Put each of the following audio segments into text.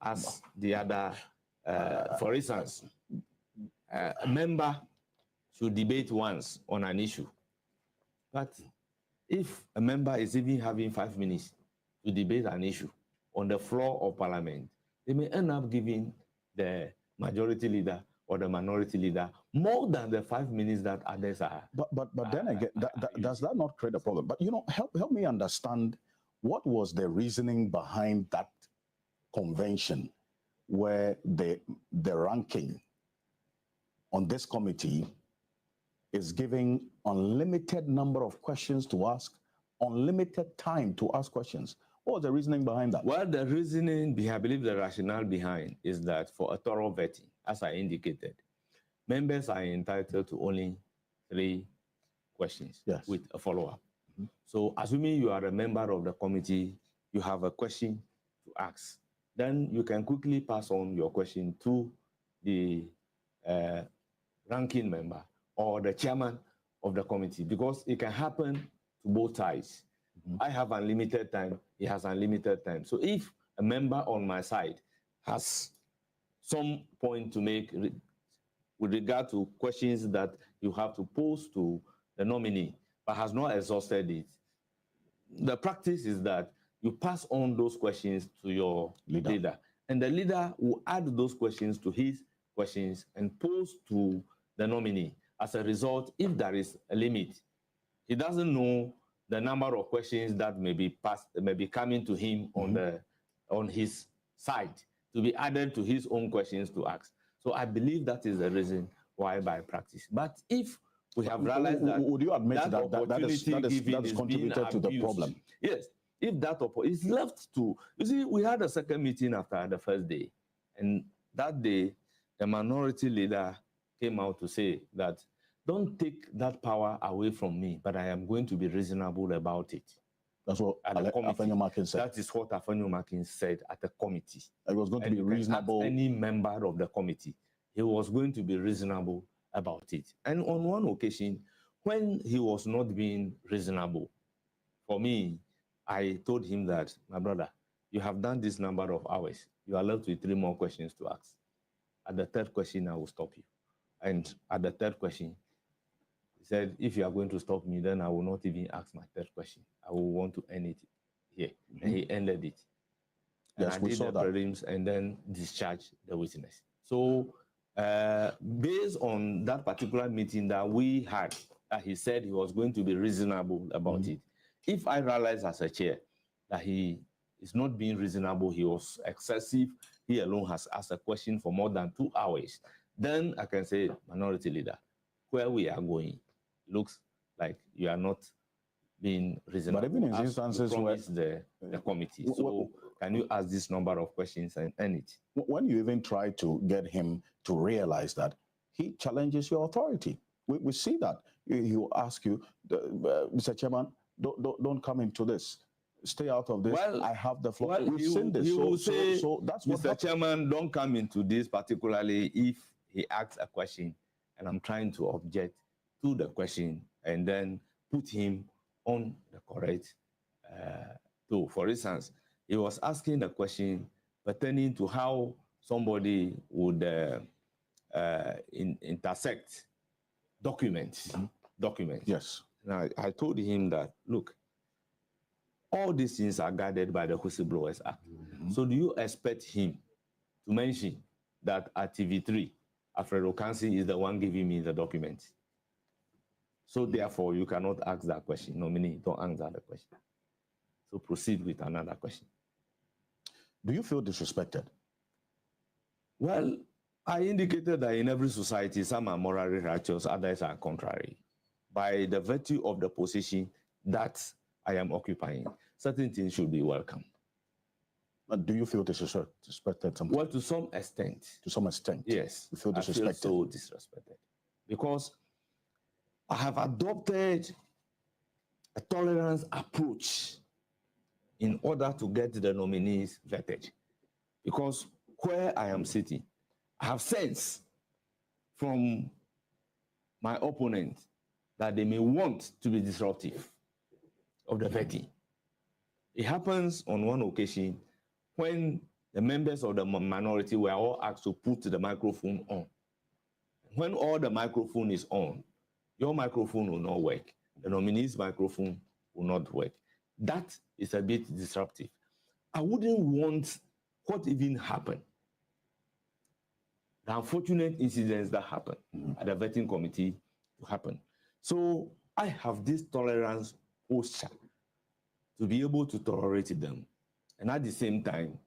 as the other. For instance, a member should debate once on an issue. But if a member is even having 5 minutes to debate an issue on the floor of Parliament, they may end up giving the majority leader or the minority leader more than the 5 minutes that others are. But then again, does that not create a problem? But, you know, help me understand what was the reasoning behind that convention where the ranking on this committee is giving unlimited number of questions to ask, unlimited time to ask questions. What was the reasoning behind that? Well, the reasoning, I believe the rationale behind is that for a thorough vetting, as I indicated, members are entitled to only 3 questions with a follow-up. So assuming you are a member of the committee, you have a question to ask, then you can quickly pass on your question to the ranking member or the chairman of the committee, because it can happen to both sides. I have unlimited time, he has unlimited time. So if a member on my side has some point to make with regard to questions that you have to pose to the nominee, but has not exhausted it, the practice is that you pass on those questions to your leader, and the leader will add those questions to his questions and pose to the nominee. As a result, if there is a limit, he doesn't know the number of questions that may be coming to him on his side to be added to his own questions to ask. So I believe that is the reason why by practice. But if we have realized that, would you admit that is contributed to the problem? Yes. If that is left to, you see, we had a second meeting after the first day, and that day, the minority leader came out to say that, don't take that power away from me, but I am going to be reasonable about it. That's what Ahiafor said. That is what Ahiafor said at the committee. It was going to be reasonable. Any member of the committee, he was going to be reasonable about it. And on one occasion, when he was not being reasonable, for me, I told him that, my brother, you have done this number of hours. You are left with 3 more questions to ask. At the 3rd question, I will stop you. And at the 3rd question, he said, if you are going to stop me, then I will not even ask my 3rd question. I will want to end it here. And he ended it. And yes, we saw that. Prelims and then discharged the witness. So based on that particular meeting that we had, he said he was going to be reasonable about it. If I realize as a chair that he is not being reasonable, he was excessive, he alone has asked a question for more than 2 hours, then I can say, minority leader, where we are going looks like you are not being reasonable. But even in instances where the committee, so can you ask this number of questions and end it? When you even try to get him to realize that, he challenges your authority. We see that. He will ask you, Mr. Chairman, don't come into this. Stay out of this. Well, I have the floor. Well, We've seen this. He will say, so that's what Mr. Chairman, don't come into this, particularly if he asks a question and I'm trying to object to the question and then put him on the correct tool. For instance, he was asking the question pertaining to how somebody would intersect documents. Documents. Yes. Now, I told him that, look, all these things are guided by the Whistleblowers Act. So do you expect him to mention that at TV3, Alfredo Kansi is the one giving me the documents? So therefore, you cannot ask that question. Nominee, don't answer the question. So proceed with another question. Do you feel disrespected? Well, I indicated that in every society, some are morally righteous, others are contrary. By the virtue of the position that I am occupying, certain things should be welcome. But do you feel disrespected sometimes? Well, to some extent. To some extent? Yes. You feel disrespected? I feel so disrespected. Because I have adopted a tolerance approach in order to get the nominees vetted. Because where I am sitting, I have sense from my opponent that they may want to be disruptive of the vetting. It happens on one occasion when the members of the minority were all asked to put the microphone on. When all the microphone is on, your microphone will not work. The nominee's microphone will not work. That is a bit disruptive. I wouldn't want what even happened, the unfortunate incidents that happened at the vetting committee to happen. So I have this tolerance posture to be able to tolerate them and at the same time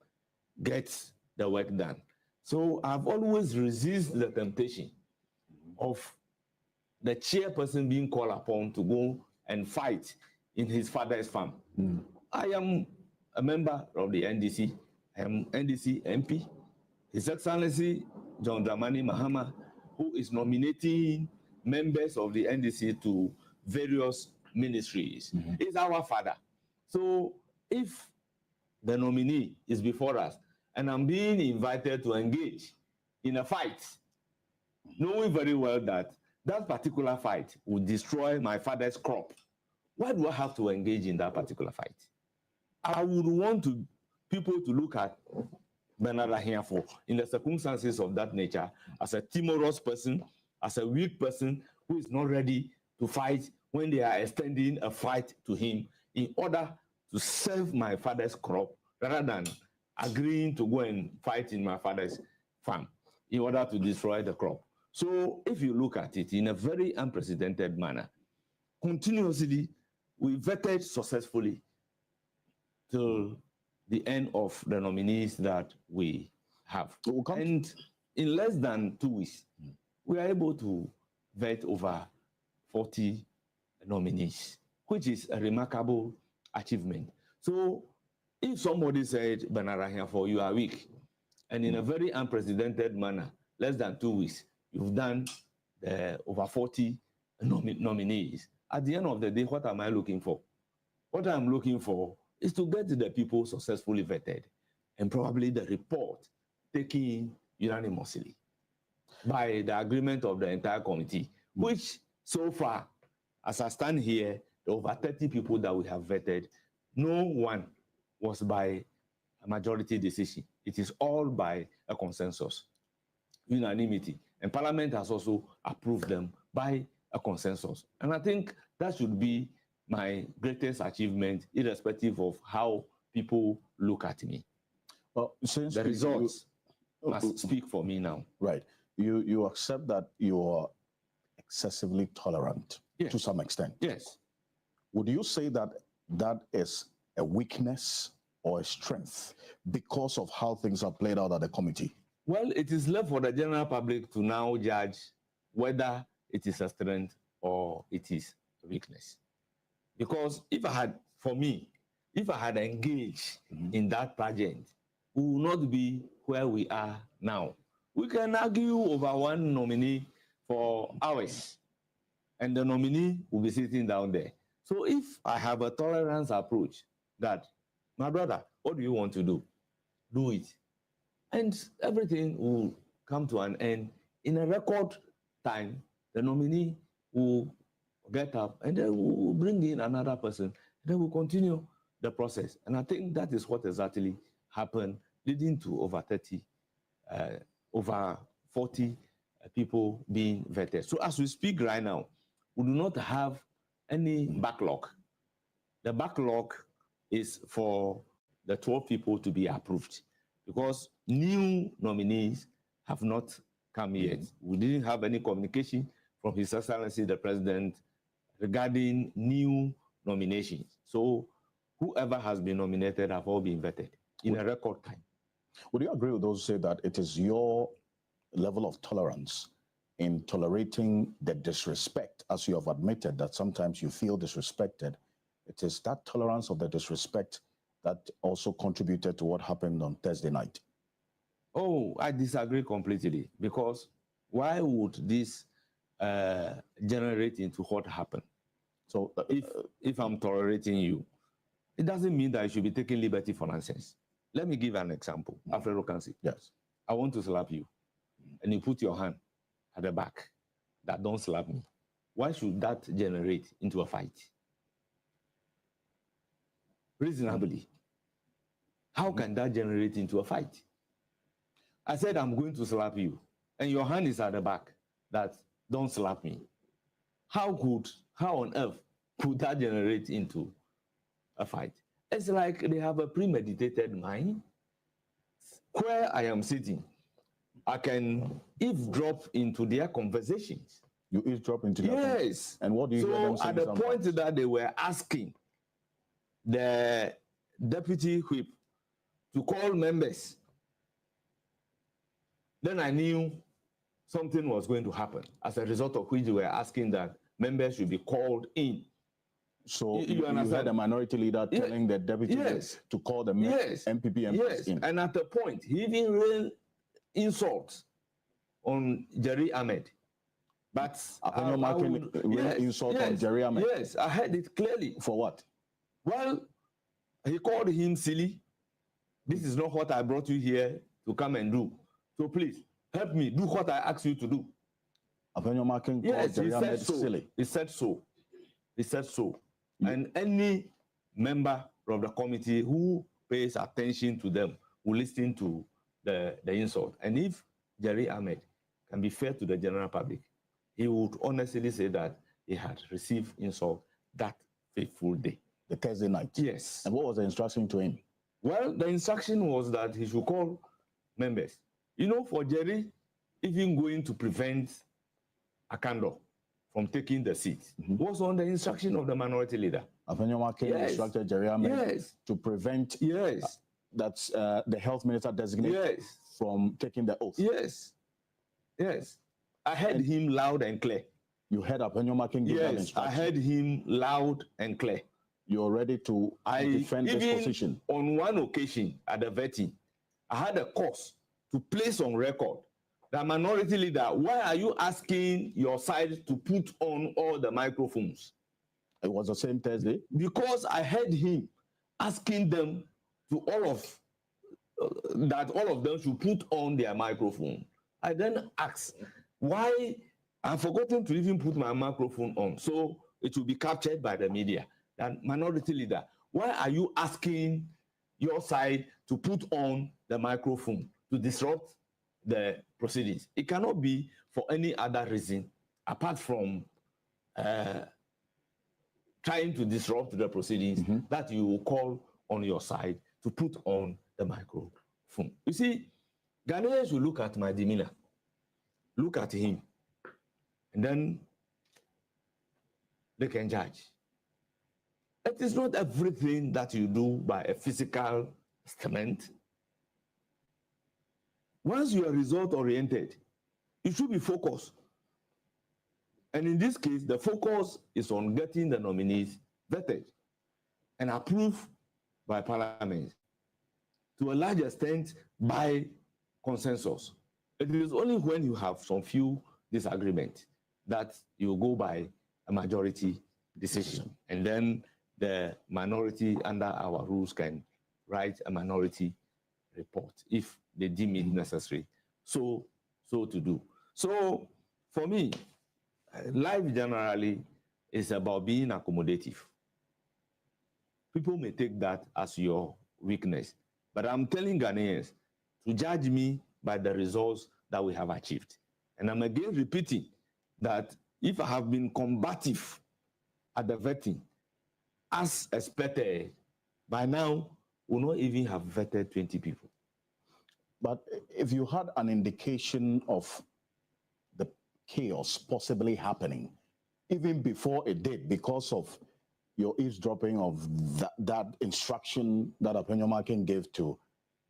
get the work done. So I've always resisted the temptation of the chairperson being called upon to go and fight in his father's farm. I am a member of the NDC. I am NDC MP. His Excellency John Dramani Mahama, who is nominating members of the NDC to various ministries, is our father. So if the nominee is before us and I'm being invited to engage in a fight, knowing very well that that particular fight would destroy my father's crop, why do I have to engage in that particular fight? I would want people to look at Bernard Ahiafor in the circumstances of that nature as a timorous person, as a weak person who is not ready to fight when they are extending a fight to him in order to save my father's crop rather than agreeing to go and fight in my father's farm in order to destroy the crop. So if you look at it in a very unprecedented manner, continuously we vetted successfully till the end of the nominees that we have. And in less than 2 weeks, we are able to vet over 40 nominees, which is a remarkable achievement. So if somebody said, Bernard Ahiafor, you are weak, and in a very unprecedented manner, less than 2 weeks, you've done over 40 nominees. At the end of the day, what am I looking for? What I'm looking for is to get the people successfully vetted and probably the report taken unanimously by the agreement of the entire committee, which so far, as I stand here, the over 30 people that we have vetted, no one was by a majority decision. It is all by a consensus, unanimity. And Parliament has also approved them by a consensus. And I think that should be my greatest achievement, irrespective of how people look at me. Well, since the results must speak for me now. Right. You accept that you are excessively tolerant to some extent. Yes. Would you say that that is a weakness or a strength because of how things are played out at the committee? Well, it is left for the general public to now judge whether it is a strength or it is a weakness. Because if I had, for me, if I had engaged in that pageant, we would not be where we are now. We can argue over one nominee for hours, and the nominee will be sitting down there. So if I have a tolerance approach that, my brother, what do you want to do? Do it. And everything will come to an end. In a record time, the nominee will get up and then we'll bring in another person. And then we'll continue the process. And I think that is what exactly happened, leading to over 40 people being vetted. So as we speak right now, we do not have any backlog. The backlog is for the 12 people to be approved because new nominees have not come yet. We didn't have any communication from His Excellency the President regarding new nominations. So whoever has been nominated have all been vetted in a record time. Would you agree with those who say that it is your level of tolerance in tolerating the disrespect, as you have admitted that sometimes you feel disrespected? It is that tolerance of the disrespect that also contributed to what happened on Thursday night. Oh, I disagree completely, because why would this generate into what happened? So if I'm tolerating you, it doesn't mean that I should be taking liberty for nonsense. Let me give an example. Alfredo Kansi. Yes. I want to slap you, and you put your hand at the back. That don't slap me. Why should that generate into a fight? Reasonably. How can that generate into a fight? I said, I'm going to slap you. And your hand is at the back. That, don't slap me. How on earth could that generate into a fight? It's like they have a premeditated mind. Where I am sitting, I can eavesdrop into their conversations. You eavesdrop into their Yes. And what do you hear them saying? At the point that they were asking the deputy whip to call members, then I knew something was going to happen, as a result of which they were asking that members should be called in. So you had a minority leader telling the deputy to call the MPP MPs in. And at the point, he even rained insults on Jerry Ahmed. But insult on Jerry Ahmed. Yes, I heard it clearly. For what? Well, he called him silly. This is not what I brought you here to come and do. So please, help me do what I asked you to do. Yes, he said so. Silly. He said so. He said so. And any member of the committee who pays attention to them will listen to the insult. And if Jerry Ahmed can be fair to the general public, he would honestly say that he had received insult that fateful day. The Thursday night? Yes. And what was the instruction to him? Well, the instruction was that he should call members. You know, for Jerry, even going to prevent Akando from taking the seat was on the instruction of the minority leader. Instructed Jerry Ahmed to prevent that's the health minister designated from taking the oath. Yes. I heard him loud and clear. You heard Ahiafor give that instruction? I heard him loud and clear. You're ready to defend this position? On one occasion at the vetting, I had a course to place on record the minority leader, why are you asking your side to put on all the microphones? It was the same Thursday? Because I heard him asking them to that all of them should put on their microphone. I then asked, why? I've forgotten to even put my microphone on, so it will be captured by the media. And minority leader, why are you asking your side to put on the microphone to disrupt the proceedings? It cannot be for any other reason apart from trying to disrupt the proceedings that you will call on your side to put on the microphone. You see, Ghanaians will look at my demeanor, look at him, and then they can judge. It is not everything that you do by a physical statement. Once you are result-oriented, you should be focused. And in this case, the focus is on getting the nominees vetted and approved by Parliament to a large extent by consensus. It is only when you have some few disagreements that you go by a majority decision. And then the minority under our rules can write a minority report if they deem it necessary so to do. So for me, life generally is about being accommodative. People may take that as your weakness, but I'm telling Ghanaians to judge me by the results that we have achieved. And I'm again repeating that if I have been combative at the vetting, as expected, by now, we'll not even have vetted 20 people. But if you had an indication of the chaos possibly happening, even before it did, because of your eavesdropping of that instruction that Ahiafor gave to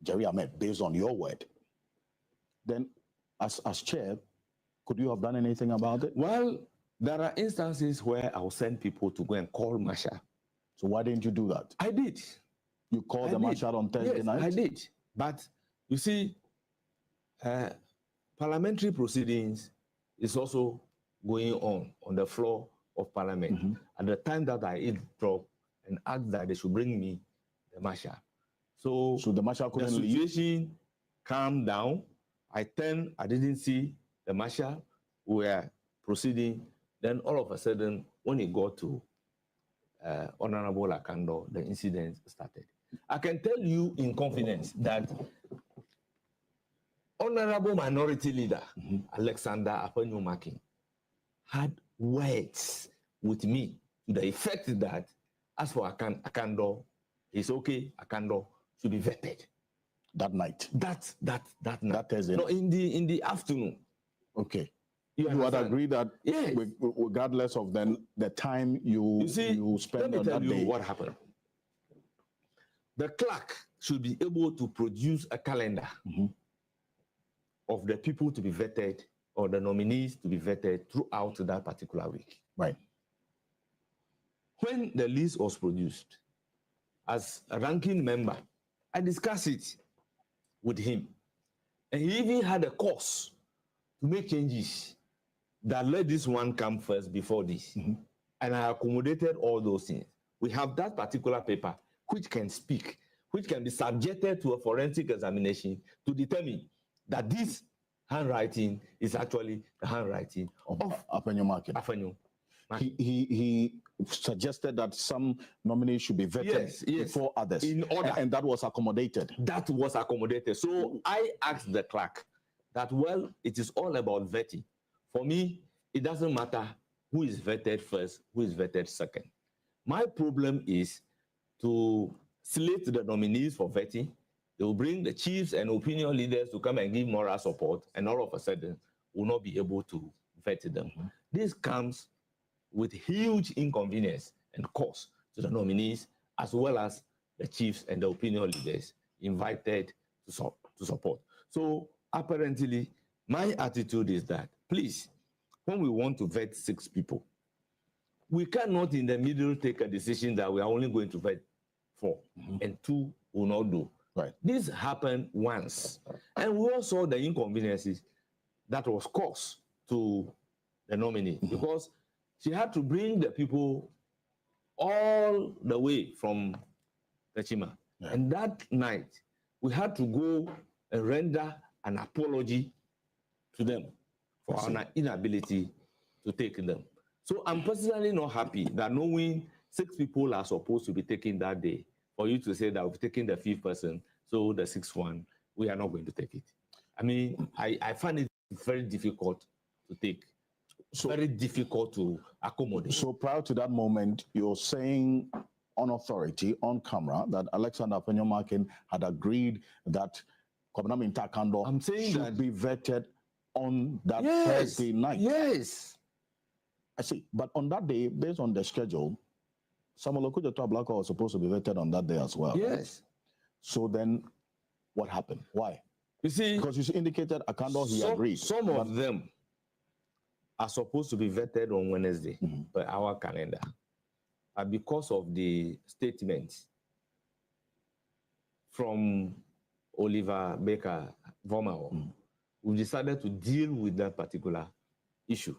Jerry Ahmed, based on your word, then as chair, could you have done anything about it? Well, there are instances where I'll send people to go and call Marshal. So why didn't you do that? I did. You called the Marshal on Thursday night? I did. But you see, parliamentary proceedings is also going on the floor of Parliament. At the time that I eavesdropped and asked that they should bring me the Marshal. So the Marshal couldn't leave? The situation calmed down. I didn't see the Marshal. We were proceeding. Then all of a sudden, when it got to Honorable Akando, the incident started. I can tell you in confidence that Honorable Minority Leader Alexander Ahiafor had words with me to the effect that as for Akando, it's okay, Akando should be vetted. That night. That night. That Thursday. No, in the afternoon. Okay. You would agree that yes, regardless of the time you spend on that day. Let me tell you what happened. The clerk should be able to produce a calendar of the people to be vetted or the nominees to be vetted throughout that particular week. Right. When the list was produced, as a ranking member, I discussed it with him. And he even had a course to make changes that let this one come first before this. And I accommodated all those things. We have that particular paper which can speak, which can be subjected to a forensic examination to determine that this handwriting is actually the handwriting of Ahiafor. He suggested that some nominees should be vetted before others. In order. And that was accommodated. That was accommodated. So I asked the clerk that, well, it is all about vetting. For me, it doesn't matter who is vetted first, who is vetted second. My problem is to slate the nominees for vetting. They will bring the chiefs and opinion leaders to come and give moral support, and all of a sudden will not be able to vet them. This comes with huge inconvenience and cost to the nominees, as well as the chiefs and the opinion leaders invited to support. So apparently, my attitude is that, please, when we want to vet 6 people, we cannot in the middle take a decision that we are only going to vet 4 and 2 will not do. Right. This happened once. And we all saw the inconveniences that was caused to the nominee because she had to bring the people all the way from Kachima. Yeah. And that night, we had to go and render an apology to them for our inability to take them. So I'm personally not happy that knowing 6 people are supposed to be taken that day, for you to say that we've taken the 5th person, so the 6th one, we are not going to take it. I mean, I find it very difficult to take. So, very difficult to accommodate. So prior to that moment, you're saying on authority, on camera, that Alexander Ahiafor had agreed that Kwabena Akando should be vetted on that Thursday night. Yes. I see. But on that day, based on the schedule, Samuel Okudzeto Ablakwa was supposed to be vetted on that day as well. Yes. Right? So then what happened? Why? You see, because you indicated Akando, he agreed. Some of them are supposed to be vetted on Wednesday per our calendar. And because of the statement from Oliver Baker Vomawo, we decided to deal with that particular issue.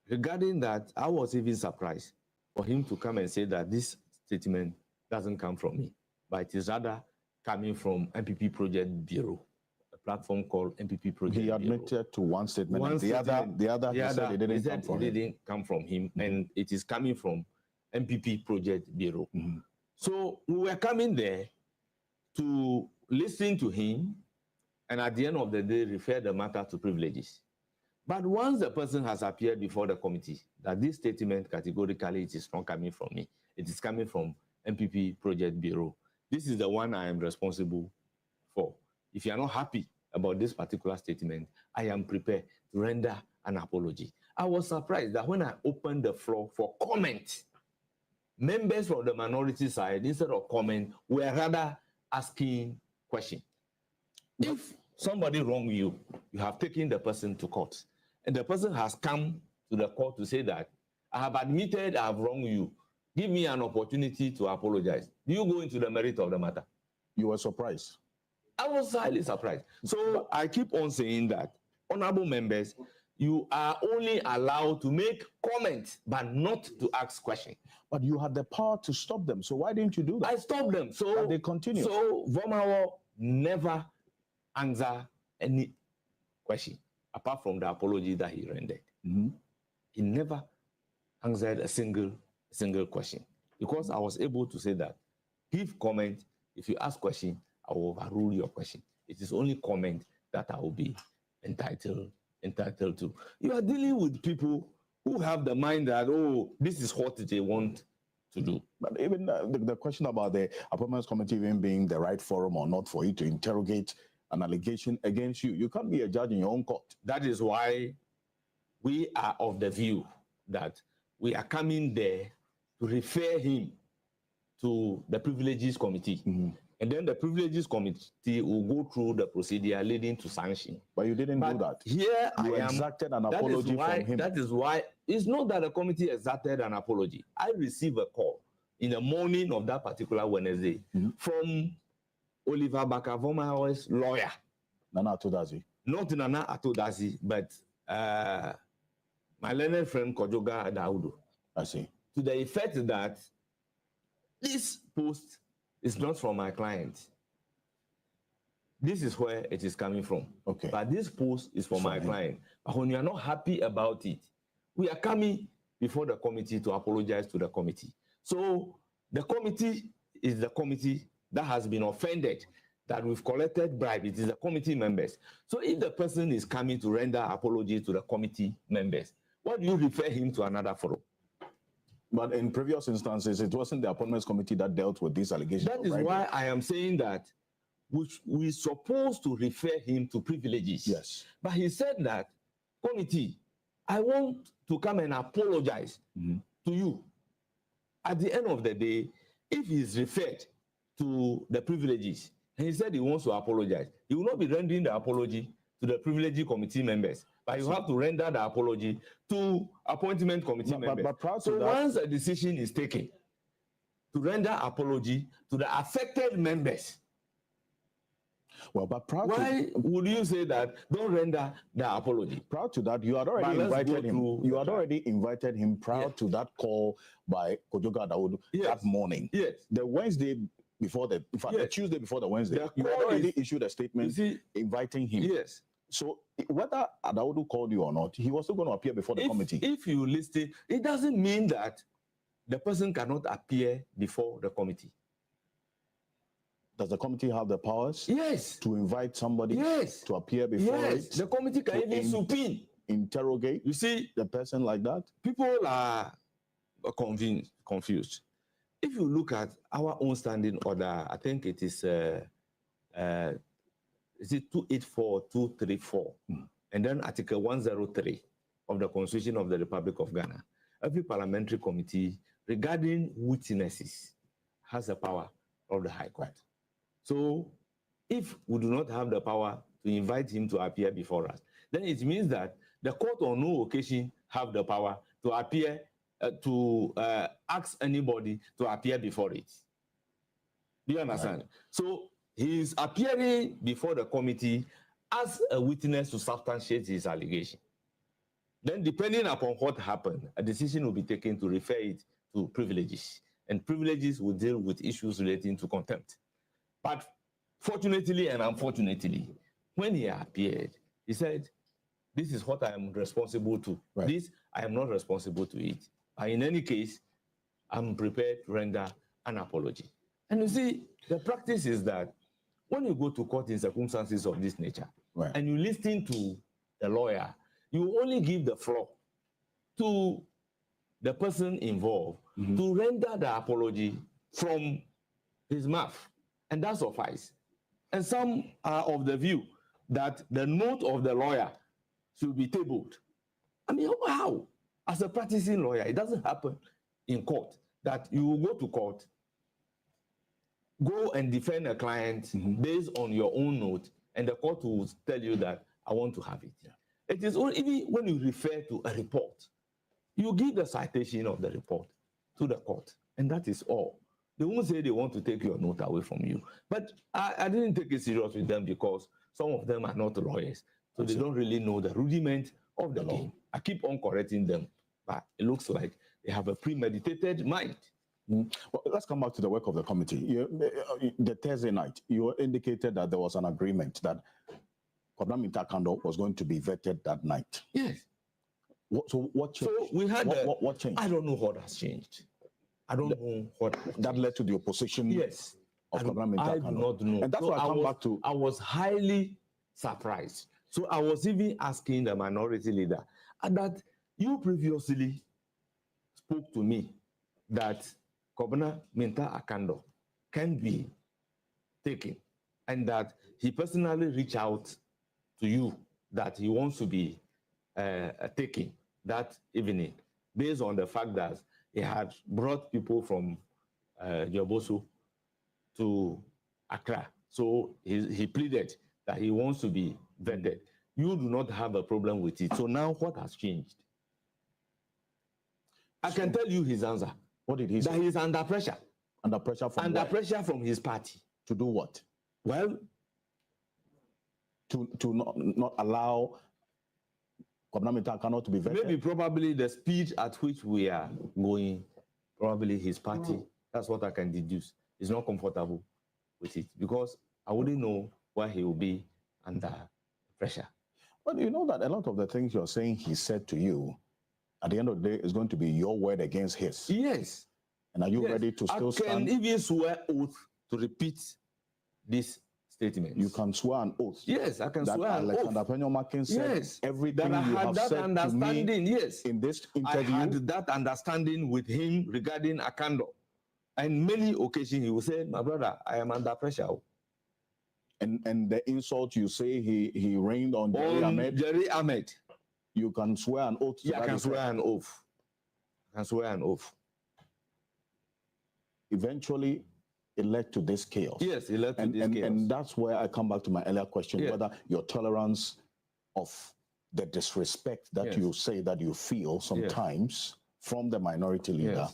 Regarding that, I was even surprised for him to come and say that this statement doesn't come from me, but it is rather coming from MPP Project Bureau, a platform called MPP Project Bureau. He admitted to one statement. The other, he said it didn't come from him. It didn't come from him, and it is coming from MPP Project Bureau. So we were coming there to listen to him, and at the end of the day, refer the matter to privileges. But once the person has appeared before the committee, that this statement categorically it is not coming from me, it is coming from MPP Project Bureau. This is the one I am responsible for. If you are not happy about this particular statement, I am prepared to render an apology. I was surprised that when I opened the floor for comment, members from the minority side, instead of comment, were rather asking questions. If somebody wronged you, you have taken the person to court, and the person has come to the court to say that, I have admitted I have wronged you. Give me an opportunity to apologize. Do you go into the merit of the matter? You were surprised. I was highly surprised. So I keep on saying that, honorable members, you are only allowed to make comments, but not to ask questions. But you had the power to stop them. So why didn't you do that? I stopped them. So but they continue. So Vomawo never answered any question, apart from the apology that he rendered. He never answered a single question, because I was able to say that, give comment. If you ask question, I will overrule your question. It is only comment that I will be entitled to. You are dealing with people who have the mind that, oh, this is what they want to do. But even the question about the Appointments Committee even being the right forum or not for you to interrogate an allegation against you, you can't be a judge in your own court. That is why we are of the view that we are coming there to refer him to the Privileges Committee. And then the Privileges Committee will go through the procedure leading to sanction. But you didn't do that. Here you exacted an apology from him. That is why it's not that the committee exacted an apology. I received a call in the morning of that particular Wednesday from Oliver Bakavoma's lawyer. Nana Atodazi. Not Nana Atodazi, but my learned friend Kojoga Daudu. I see. To the effect that this post is not from my client. This is where it is coming from. Okay. But this post is from my client. But when you are not happy about it, we are coming before the committee to apologize to the committee. So the committee is the committee that has been offended, that we've collected bribe. It is the committee members. So if the person is coming to render apology to the committee members, why do you refer him to another forum? But in previous instances, it wasn't the Appointments Committee that dealt with these allegations. That is why I am saying that we're supposed to refer him to Privileges. Yes. But he said that, committee, I want to come and apologize to you. At the end of the day, if he is referred to the Privileges, and he said he wants to apologize, he will not be rendering the apology to the Privileges Committee members, but you have to render the apology to Appointment Committee members. So once a decision is taken to render apology to the affected members, well, but why would you say that don't render the apology? Prior to that, you had already invited him. You had already invited him prior to that call by Kojoga Dawodu that morning. Yes. The Wednesday before the, in fact, the Tuesday before the Wednesday, you had already issued a statement inviting him. Yes. So whether Dawodu called you or not, he was still going to appear before the committee. If you listen, it doesn't mean that the person cannot appear before the committee. Does the committee have the powers? Yes. To invite somebody to appear before it? The committee can even subpoena. Interrogate you see the person like that? People are confused. If you look at our own standing order, I think it is 284, 234, and then Article 103 of the Constitution of the Republic of Ghana. Every parliamentary committee regarding witnesses has the power of the High Court. So if we do not have the power to invite him to appear before us, then it means that the court on no occasion have the power to appear, ask anybody to appear before it. Do you understand? Right. So he is appearing before the committee as a witness to substantiate his allegation. Then depending upon what happened, a decision will be taken to refer it to Privileges. And Privileges will deal with issues relating to contempt. But fortunately and unfortunately, when he appeared, he said, this is what I am responsible to. Right. This, I am not responsible to it. But in any case, I'm prepared to render an apology. And you see, the practice is that when you go to court in circumstances of this nature, and you listen to the lawyer, you only give the floor to the person involved to render the apology from his mouth. And that suffices. And some are of the view that the note of the lawyer should be tabled. I mean, how? As a practicing lawyer, it doesn't happen in court that you will go to court, go and defend a client based on your own note, and the court will tell you that I want to have it. Yeah. It is only even when you refer to a report, you give the citation of the report to the court, and that is all. They won't say they want to take your note away from you. But I didn't take it serious with them because some of them are not lawyers, so they don't really know the rudiment of the game. I keep on correcting them, but it looks like they have a premeditated mind. Well, let's come back to the work of the committee. The Thursday night, you indicated that there was an agreement that Kwabena Mintakando was going to be vetted that night. Yes. So what changed? So we had what changed? I don't know what has changed. I don't know what that led to the opposition. Yes. Of I do not know. And that's why I come back to. I was highly surprised. So I was even asking the minority leader that you previously spoke to me that Governor Minta Akando can be taken and that he personally reached out to you that he wants to be taken that evening based on the fact that he had brought people from Jobosu to Accra. So he pleaded that he wants to be vetted. You do not have a problem with it. So now what has changed? I can tell you his answer. What did he say? That he is under pressure. Under pressure from Under pressure from his party. To do what? Well, to not allow Governor Minta to be vetted? Maybe probably the speed at which we are going, probably his party, that's what I can deduce, is not comfortable with it because I wouldn't know why he will be under pressure. But you know that a lot of the things you're saying he said to you, at the end of the day, is going to be your word against his. Yes. And are you ready to still stand? I can even swear oath to repeat this statement. You can swear an oath. Yes, I can swear an oath. Alexander Penyomakin said everything that you have said to me in this interview. I had that understanding with him regarding Akando. And many occasions he will say, my brother, I am under pressure. And the insult you say he rained on Jerry Ahmed. You can swear an oath. Yeah, I can swear an oath. I can swear an oath. Eventually, it led to this chaos. Yes, it led to this chaos. And that's where I come back to my earlier question, whether your tolerance of the disrespect that you say that you feel sometimes from the minority leader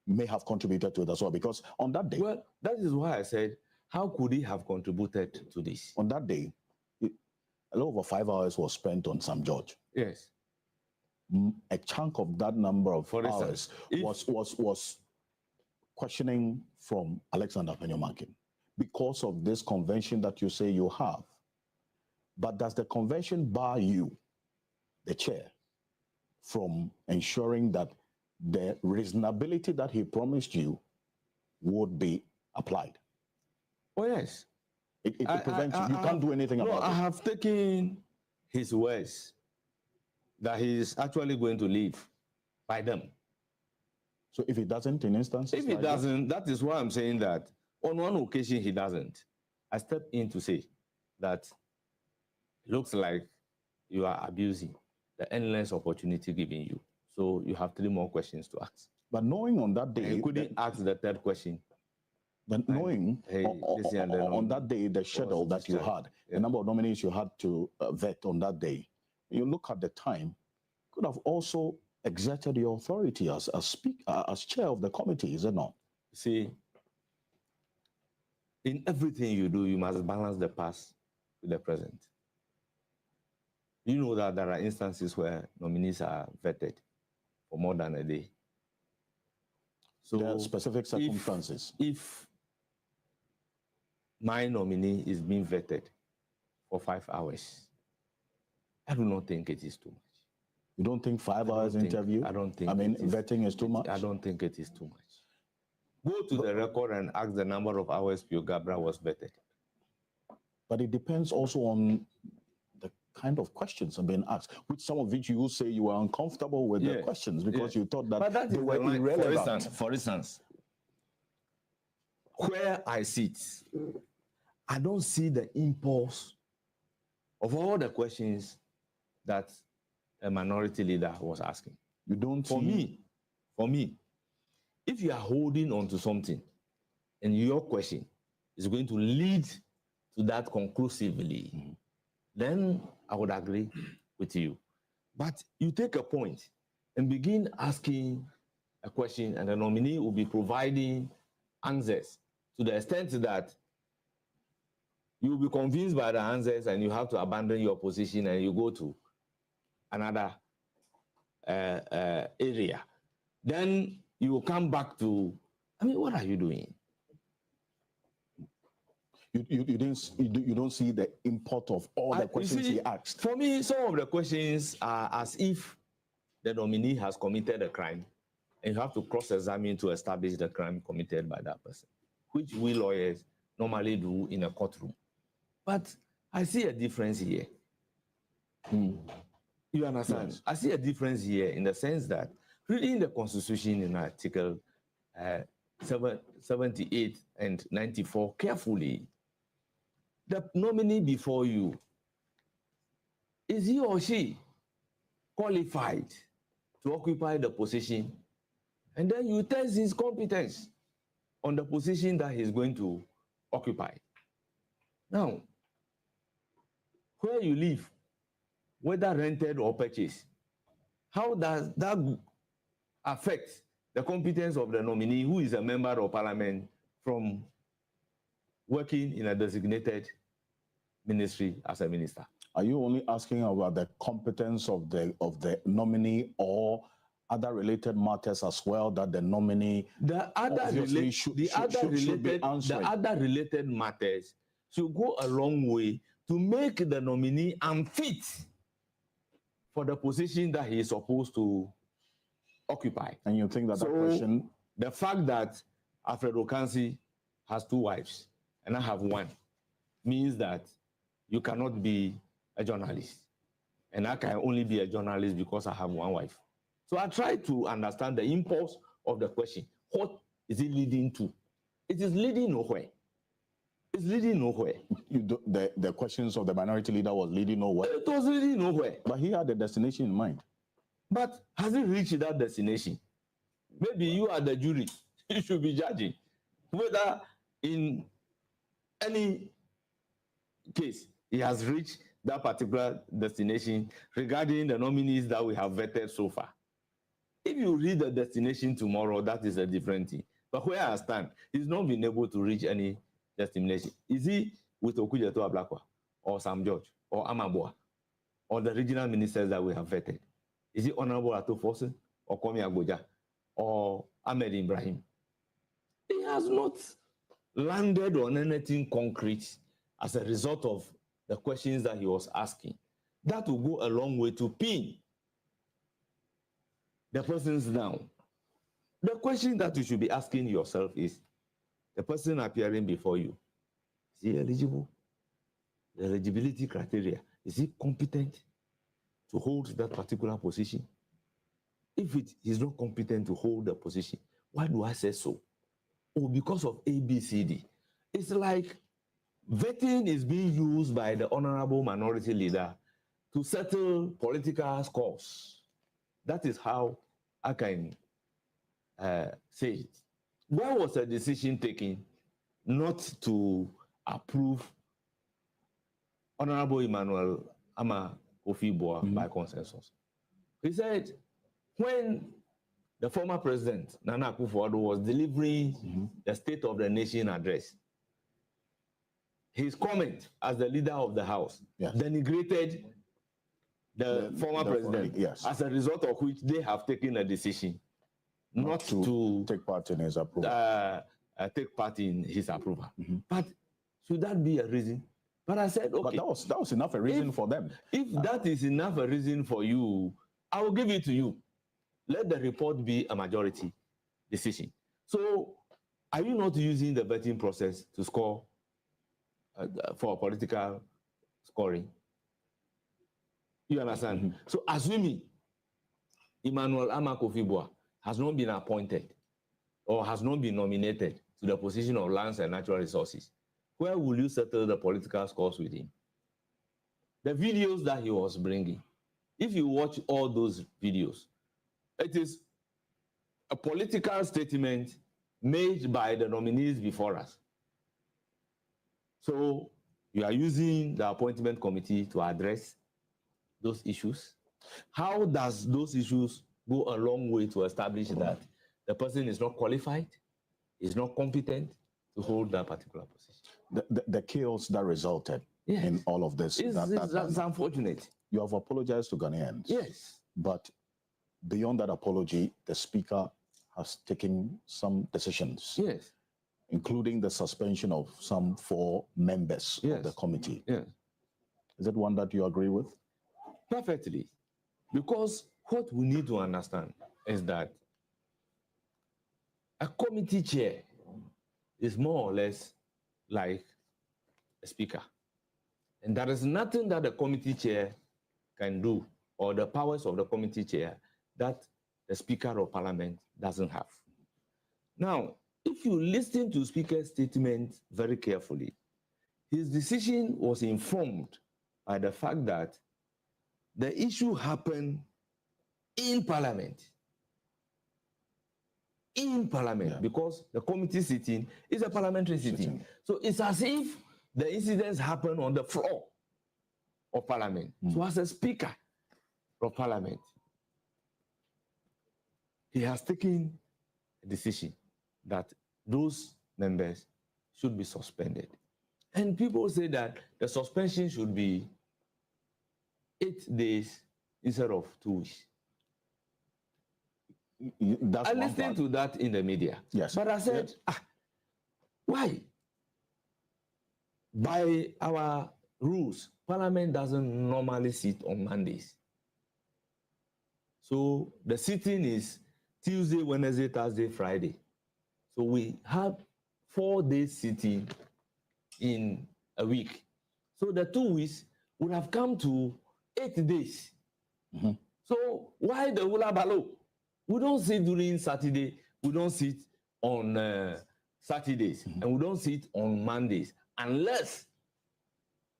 may have contributed to it as well. Because on that day... Well, that is why I said, how could he have contributed to this? On that day, a little over 5 hours was spent on Sam George. Yes. A chunk of that number of hours was questioning from Alexander Penyomakin because of this convention that you say you have. But does the convention bar you, the chair, from ensuring that the reasonability that he promised you would be applied? Oh, yes. It prevents you. You can't do anything about it. I have taken his words that he is actually going to leave by them. So if he doesn't, in instances? If he doesn't, that is why I'm saying that on one occasion he doesn't. I step in to say that it looks like you are abusing the endless opportunity given you. So you have 3 more questions to ask. But knowing on that day... And you couldn't ask the 3rd question. But knowing on that day, the schedule that you had, the number of nominees you had to vet on that day, you look at the time, could have also exerted your authority as chair of the committee, is it not? See, in everything you do, you must balance the past with the present. You know that there are instances where nominees are vetted for more than a day. So there are specific circumstances. If my nominee is being vetted for 5 hours, I do not think it is too much. You don't think 5 hours interview? I don't think. Vetting is too much? I don't think it is too much. Go to the record and ask the number of hours Pio Gabra was vetted. But it depends also on the kind of questions being asked, which some of which you say you were uncomfortable with the questions because you thought that they were irrelevant. For instance, where I sit, I don't see the impulse of all the questions that a minority leader was asking. You don't see... For me, if you are holding on to something and your question is going to lead to that conclusively, then I would agree with you. But you take a point and begin asking a question and the nominee will be providing answers to the extent that you will be convinced by the answers and you have to abandon your position and you go to another area. Then you will come back to, I mean, what are you doing? You don't see the import of all the questions he asked. For me, some of the questions are as if the nominee has committed a crime and you have to cross-examine to establish the crime committed by that person, which we lawyers normally do in a courtroom. But I see a difference here. You understand? Yes. I see a difference here in the sense that reading the Constitution in Article 78 and 94 carefully, the nominee before you, is he or she qualified to occupy the position? And then you test his competence on the position that he's going to occupy. Now, where you live, whether rented or purchased, how does that affect the competence of the nominee who is a member of parliament from working in a designated ministry as a minister? Are you only asking about the competence of the nominee, or other related matters as well that the nominee should be answering? The other related matters should go a long way to make the nominee unfit for the position that he is supposed to occupy. And you think that that question... The fact that Alfred Okansi has 2 wives and I have 1 means that you cannot be a journalist. And I can only be a journalist because I have 1 wife. So I try to understand the impulse of the question. What is it leading to? It is leading nowhere. It's leading nowhere. The questions of the minority leader was leading nowhere? It was leading nowhere. But he had the destination in mind. But has it reached that destination? Maybe you are the jury. You should be judging whether in any case he has reached that particular destination regarding the nominees that we have vetted so far. If you read the destination tomorrow, that is a different thing. But where I stand, he's not been able to reach any destination. Is he with Okujeto Ablakwa, or Sam George, or Amabua, or the regional ministers that we have vetted? Is it Honorable Ato Fosun, or Kwame Agboja, or Ahmed Ibrahim? He has not landed on anything concrete as a result of the questions that he was asking. That will go a long way to pin the persons down. The question that you should be asking yourself is, the person appearing before you, is he eligible? The eligibility criteria, is he competent to hold that particular position? If it is not competent to hold the position, why do I say so? Oh, because of A, B, C, D. It's like vetting is being used by the honorable minority leader to settle political scores. That is how I can say it. Why was a decision taken not to approve Honorable Emmanuel Ama Kofi-Boa by consensus? He said, when the former president, Nana Akufo-Addo, was delivering the State of the Nation address, his comment as the leader of the House denigrated the former president, as a result of which they have taken a decision not to take part in his approval. But should that be a reason? But I said, okay. But that was enough a reason for them. If that is enough a reason for you, I will give it to you. Let the report be a majority decision. So, are you not using the vetting process to score for political scoring? You understand? So, assuming Emmanuel Ama Kofi-Boa has not been appointed or has not been nominated to the position of lands and natural resources, where will you settle the political scores with him? The videos that he was bringing, if you watch all those videos, it is a political statement made by the nominees before us. So you are using the appointment committee to address those issues. How does those issues go a long way to establish that the person is not qualified, is not competent to hold that particular position? The chaos that resulted in all of this. That's unfortunate. You have apologized to Ghanaians. Yes. But beyond that apology, the Speaker has taken some decisions. Yes. Including the suspension of some 4 members of the committee. Yes. Is it one that you agree with? Perfectly. Because what we need to understand is that A committee chair is more or less like a speaker. And there is nothing that the committee chair can do, or the powers of the committee chair, that the Speaker of Parliament doesn't have. Now, if you listen to Speaker's statement very carefully, his decision was informed by the fact that the issue happened in Parliament. Because the committee sitting is a parliamentary sitting. So it's as if the incidents happen on the floor of Parliament. So as a Speaker of Parliament, he has taken a decision that those members should be suspended. And people say that the suspension should be 8 days instead of 2 weeks. I listened to that in the media. Yes. But I said, why? By our rules, Parliament doesn't normally sit on Mondays. So the sitting is Tuesday, Wednesday, Thursday, Friday. So we have 4 days sitting in a week. So the 2 weeks would have come to 8 days. So why the hula baloo? We don't sit during Saturday, we don't sit on Saturdays, and we don't sit on Mondays, unless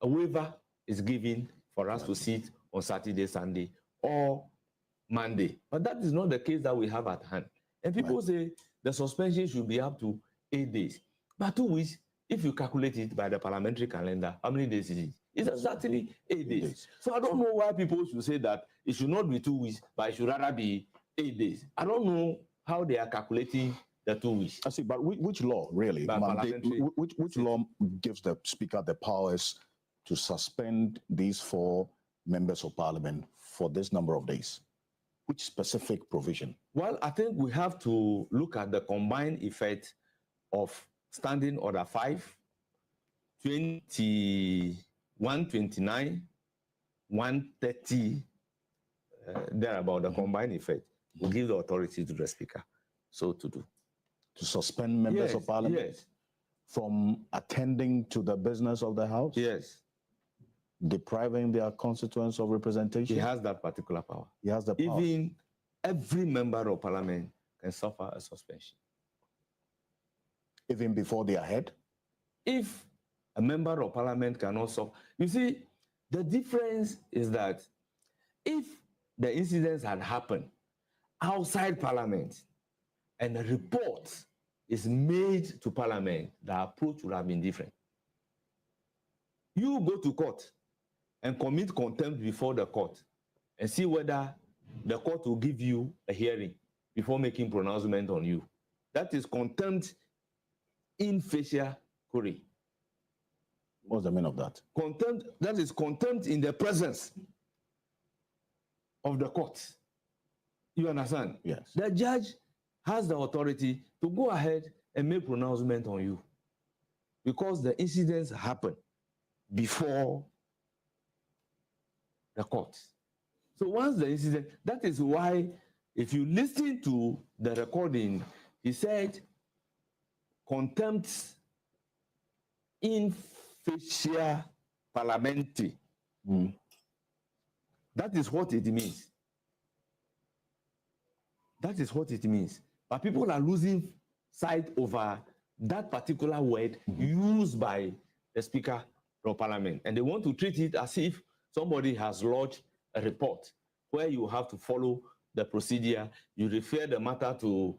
a waiver is given for us to sit on Saturday, Sunday, or Monday. But that is not the case that we have at hand. And people say the suspension should be up to 8 days. But 2 weeks, if you calculate it by the parliamentary calendar, how many days is it? It's exactly 8 days. So I don't know why people should say that it should not be 2 weeks, but it should rather be 8 days. I don't know how they are calculating the 2 weeks. I see, but which law really? Which law gives the Speaker the powers to suspend these 4 members of Parliament for this number of days? Which specific provision? Well, I think we have to look at the combined effect of Standing Order 5, 129, 130, there about the combined effect. We give the authority to the Speaker so to do. To suspend members of Parliament? Yes. From attending to the business of the House? Yes. Depriving their constituents of representation? He has that particular power. He has the power. Even every member of Parliament can suffer a suspension. Even before they are head? If a member of Parliament cannot suffer. You see, the difference is that if the incidents had happened outside Parliament and a report is made to Parliament, the approach would have been different. You go to court and commit contempt before the court and see whether the court will give you a hearing before making pronouncement on you. That is contempt in facie query. What's the meaning of that? Contempt, that is contempt in the presence of the court. You understand? Yes. The judge has the authority to go ahead and make pronouncement on you because the incidents happen before the court. So once the incident, that is why if you listen to the recording, he said contempt in facie parliamentary. That is what it means. That is what it means. But people are losing sight over that particular word used by the Speaker of Parliament. And they want to treat it as if somebody has lodged a report where you have to follow the procedure. You refer the matter to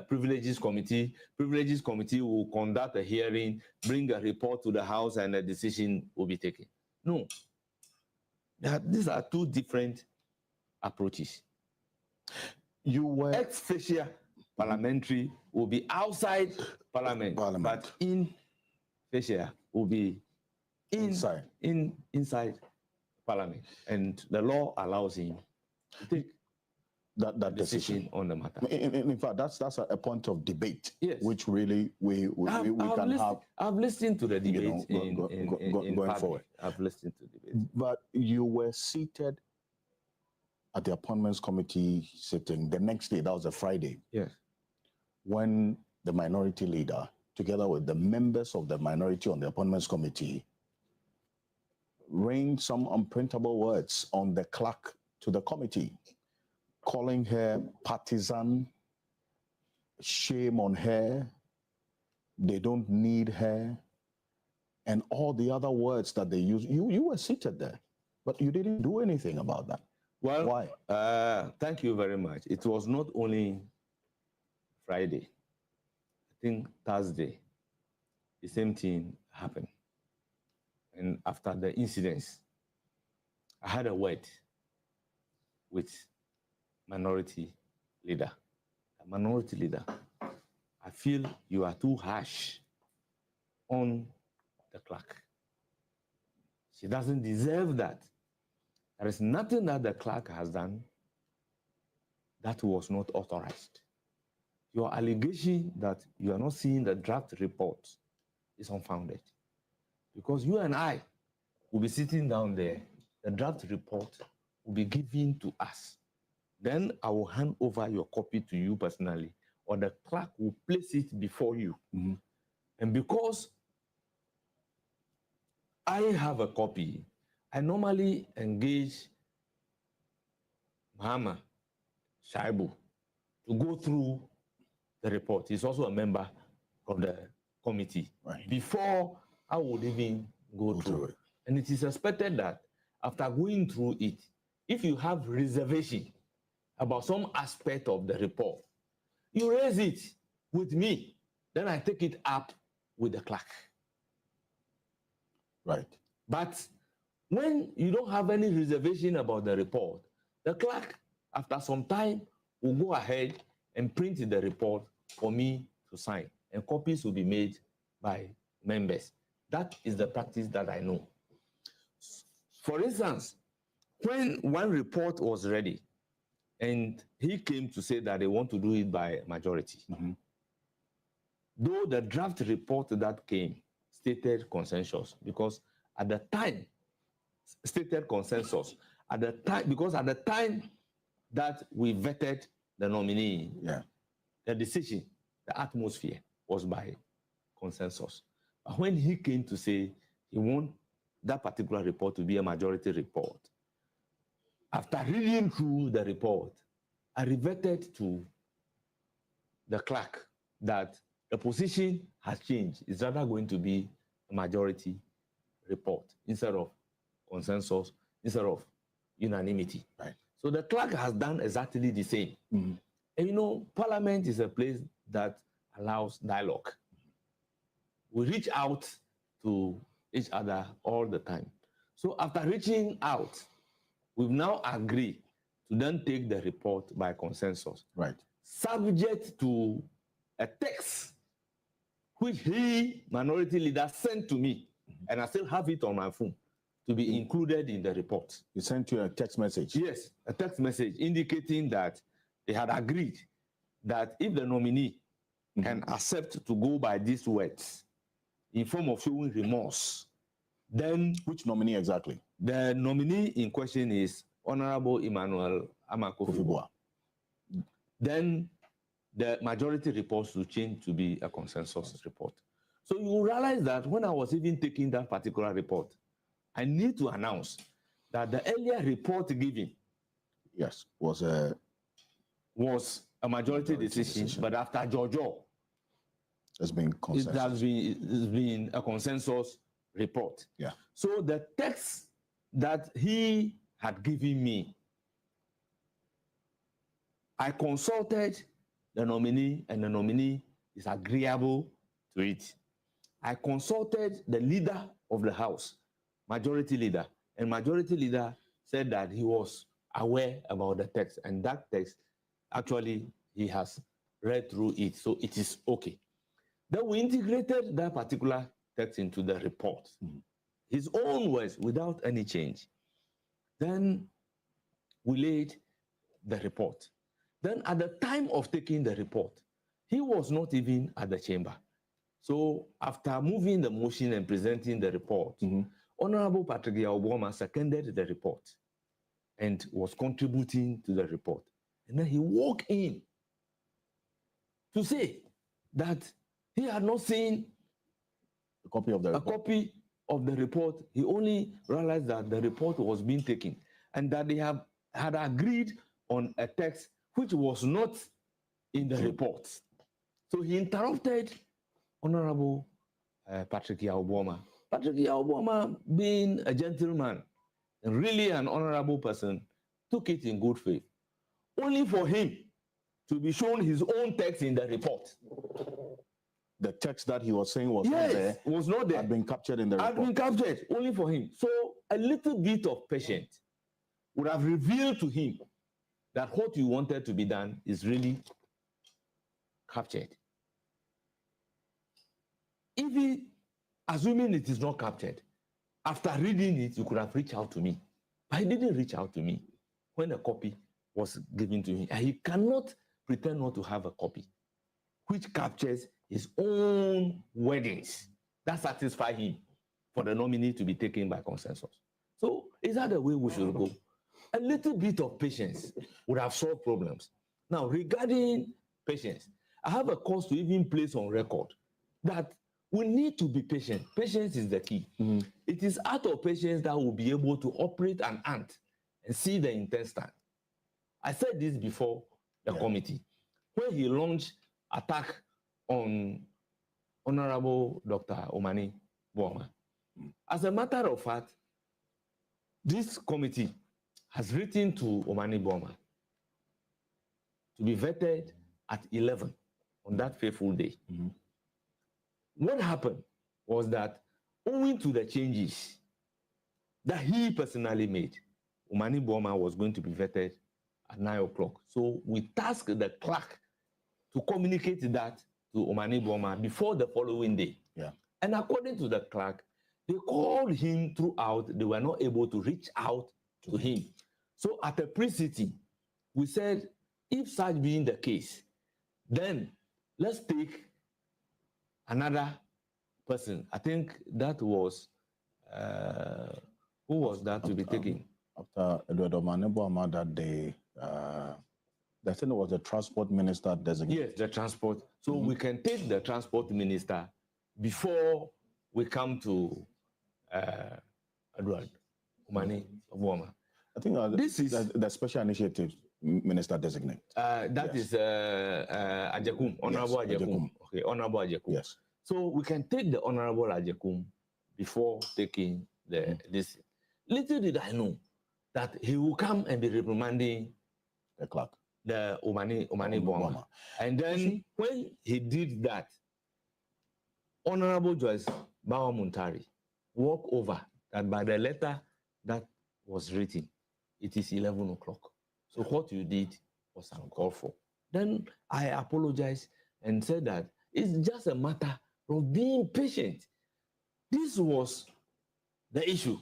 Privileges Committee. Privileges Committee will conduct a hearing, bring a report to the House, and a decision will be taken. No. These are two different approaches. You were ex facie parliamentary will be outside Parliament, but in facie will be inside Parliament, and the law allows him to take that decision on the matter. In fact, that's a point of debate, yes, which really we can have. I've listened to the debate going forward. I've listened to the debate. But you were seated at the appointments committee sitting the next day. That was a Friday. Yes. when the minority leader, together with the members of the minority on the appointments committee, rained some unprintable words on the clerk to the committee, calling her partisan, shame on her, they don't need her, and all the other words that they use. You were seated there, but you didn't do anything about that. Well, why? Thank you very much. It was not only Friday. I think Thursday, the same thing happened. And after the incidents, I had a word with minority leader. A minority leader, I feel you are too harsh on the clerk. She doesn't deserve that. There is nothing that the clerk has done that was not authorized. Your allegation that you are not seeing the draft report is unfounded. Because you and I will be sitting down there, the draft report will be given to us. Then I will hand over your copy to you personally, or the clerk will place it before you. Mm-hmm. And because I have a copy, I normally engage Mahama Shaibu to go through the report. He's also a member of the committee. Right. Before I would even go through it. And it is expected that after going through it, if you have reservation about some aspect of the report, you raise it with me. Then I take it up with the clerk. Right. But when you don't have any reservation about the report, the clerk, after some time, will go ahead and print the report for me to sign, and copies will be made by members. That is the practice that I know. For instance, when one report was ready, and he came to say that they want to do it by majority, mm-hmm. though the draft report that came stated consensus, because at the time, stated consensus, at the time, because at the time that we vetted the nominee, the decision, the atmosphere was by consensus. But when he came to say he wants that particular report to be a majority report, after reading through the report, I reverted to the clerk that the position has changed. It's rather going to be a majority report instead of consensus, instead of unanimity. Right. So the clerk has done exactly the same. Mm-hmm. And you know, Parliament is a place that allows dialogue. We reach out to each other all the time. So after reaching out, we've now agreed to then take the report by consensus. Right. Subject to a text which he, minority leader, sent to me, and I still have it on my phone, to be included in the report. He sent you a text message? Yes, a text message indicating that they had agreed that if the nominee can accept to go by these words in form of showing remorse, then... Which nominee exactly? The nominee in question is Honorable Emmanuel Amakofibua. Then the majority report will change to be a consensus report. So you realize that when I was even taking that particular report, I need to announce that the earlier report given was a majority decision, but after Jojo, it's been a consensus report. Yeah. So the text that he had given me, I consulted the nominee, and the nominee is agreeable to it. I consulted the leader of the House, majority leader, and majority leader said that he was aware about the text, and that text, actually, he has read through it, so it is okay. Then we integrated that particular text into the report, his own words, without any change. Then we laid the report. Then at the time of taking the report, he was not even at the chamber. So after moving the motion and presenting the report, Honorable Patrick Yaoboma seconded the report and was contributing to the report. And then he walked in to say that he had not seen a copy of the report. He only realized that the report was being taken and that they had agreed on a text which was not in the report. So he interrupted Honorable Patrick Yaoboma. Patrick Yaoboma, being a gentleman and really an honorable person, took it in good faith, only for him to be shown his own text in the report. The text that he was saying was not there. Was not there. Had been captured in the report. Had been captured, only for him. So a little bit of patience would have revealed to him that what you wanted to be done is really captured. If he, assuming it is not captured, after reading it, you could have reached out to me. But he didn't reach out to me when a copy was given to him. And he cannot pretend not to have a copy, which captures his own wordings. That satisfies him for the nominee to be taken by consensus. So is that the way we should go? A little bit of patience would have solved problems. Now, regarding patience, I have a cause to even place on record that we need to be patient. Patience is the key. It is out of patience that we'll be able to operate an ant and see the intestine. I said this before the committee. When he launched attack on Honorable Dr. Omani Boamah. As a matter of fact, this committee has written to Omani Boamah to be vetted at 11 on that fateful day. What happened was that, owing to the changes that he personally made, Omani Boamah was going to be vetted at 9 o'clock. So we tasked the clerk to communicate that to Omani Boamah before the following day. And according to the clerk, they called him throughout. They were not able to reach out to him. So at a pre-sitting, we said, if such being the case, then let's take another person. I think that was, who was that to be taken? After Edward Omani Boamah that day, I think it was the transport minister designated. Yes, the transport. So we can take the transport minister before we come to Edward Omani Boamah. I think this is the special initiative minister designate. That is Ajekum, Honorable Ajekum. Okay, Honorable Ajekum. Yes. So we can take the Honorable Ajekum before taking this. Little did I know that he will come and be reprimanding the clerk, the Omani Boamah. And then when he did that, Honorable Joyce Bawa Muntari walked over that by the letter that was written, it is 11 o'clock. So what you did was uncalled for. Then I apologized and said that it's just a matter of being patient. This was the issue.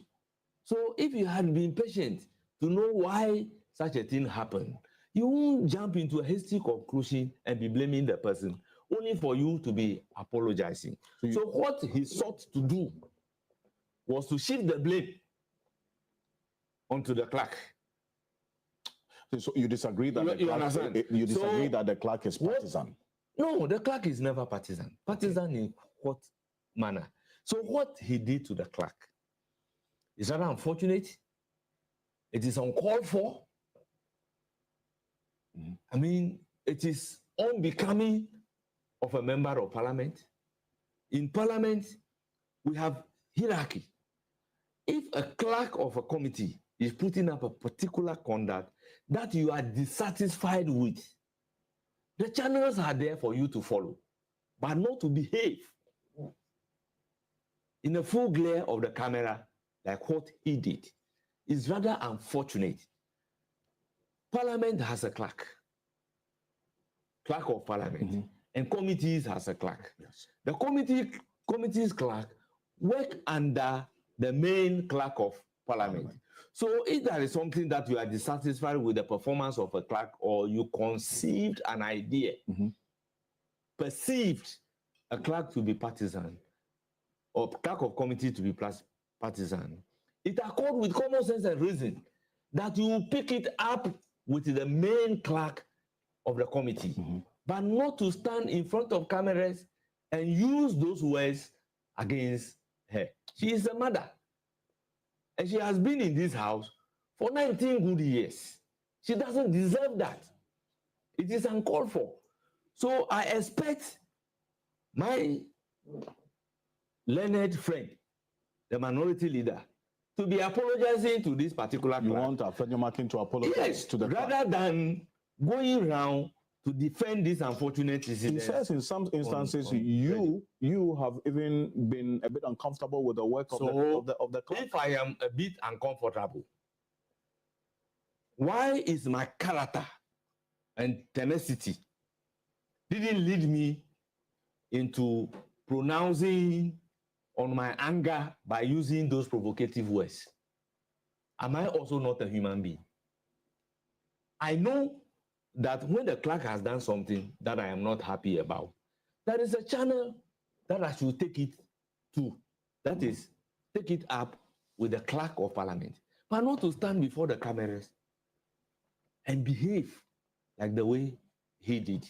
So if you had been patient to know why such a thing happened, you won't jump into a hasty conclusion and be blaming the person, only for you to be apologizing. So what he sought to do was to shift the blame onto the clerk. So you disagree that that the clerk is partisan? No, the clerk is never partisan. Partisan in what manner? So what he did to the clerk is rather unfortunate. It is uncalled for. I mean, it is unbecoming of a member of parliament. In parliament, we have hierarchy. If a clerk of a committee is putting up a particular conduct that you are dissatisfied with, the channels are there for you to follow, but not to behave in the full glare of the camera like what he did. It's rather unfortunate. Parliament has a clerk of parliament, and committees has a clerk. Yes. The committee's clerk work under the main clerk of parliament. So if there is something that you are dissatisfied with the performance of a clerk, or you conceived an idea, perceived a clerk to be partisan, or clerk of committee to be partisan, it accords with common sense and reason that you pick it up with the main clerk of the committee. but not to stand in front of cameras and use those words against her. She is a mother, and she has been in this house for 19 good years. She doesn't deserve that. It is uncalled for. So I expect my learned friend, the minority leader, to be apologizing to this particular You want Afenyo Martin to apologize to the rather than going around to defend this unfortunate incident. He says in some instances you have even been a bit uncomfortable with the work of the club. If I am a bit uncomfortable, why is my character and tenacity didn't lead me into pronouncing on my anger by using those provocative words? Am I also not a human being? I know that when the clerk has done something that I am not happy about, there is a channel that I should take it to. That is, take it up with the clerk of parliament, but not to stand before the cameras and behave like the way he did.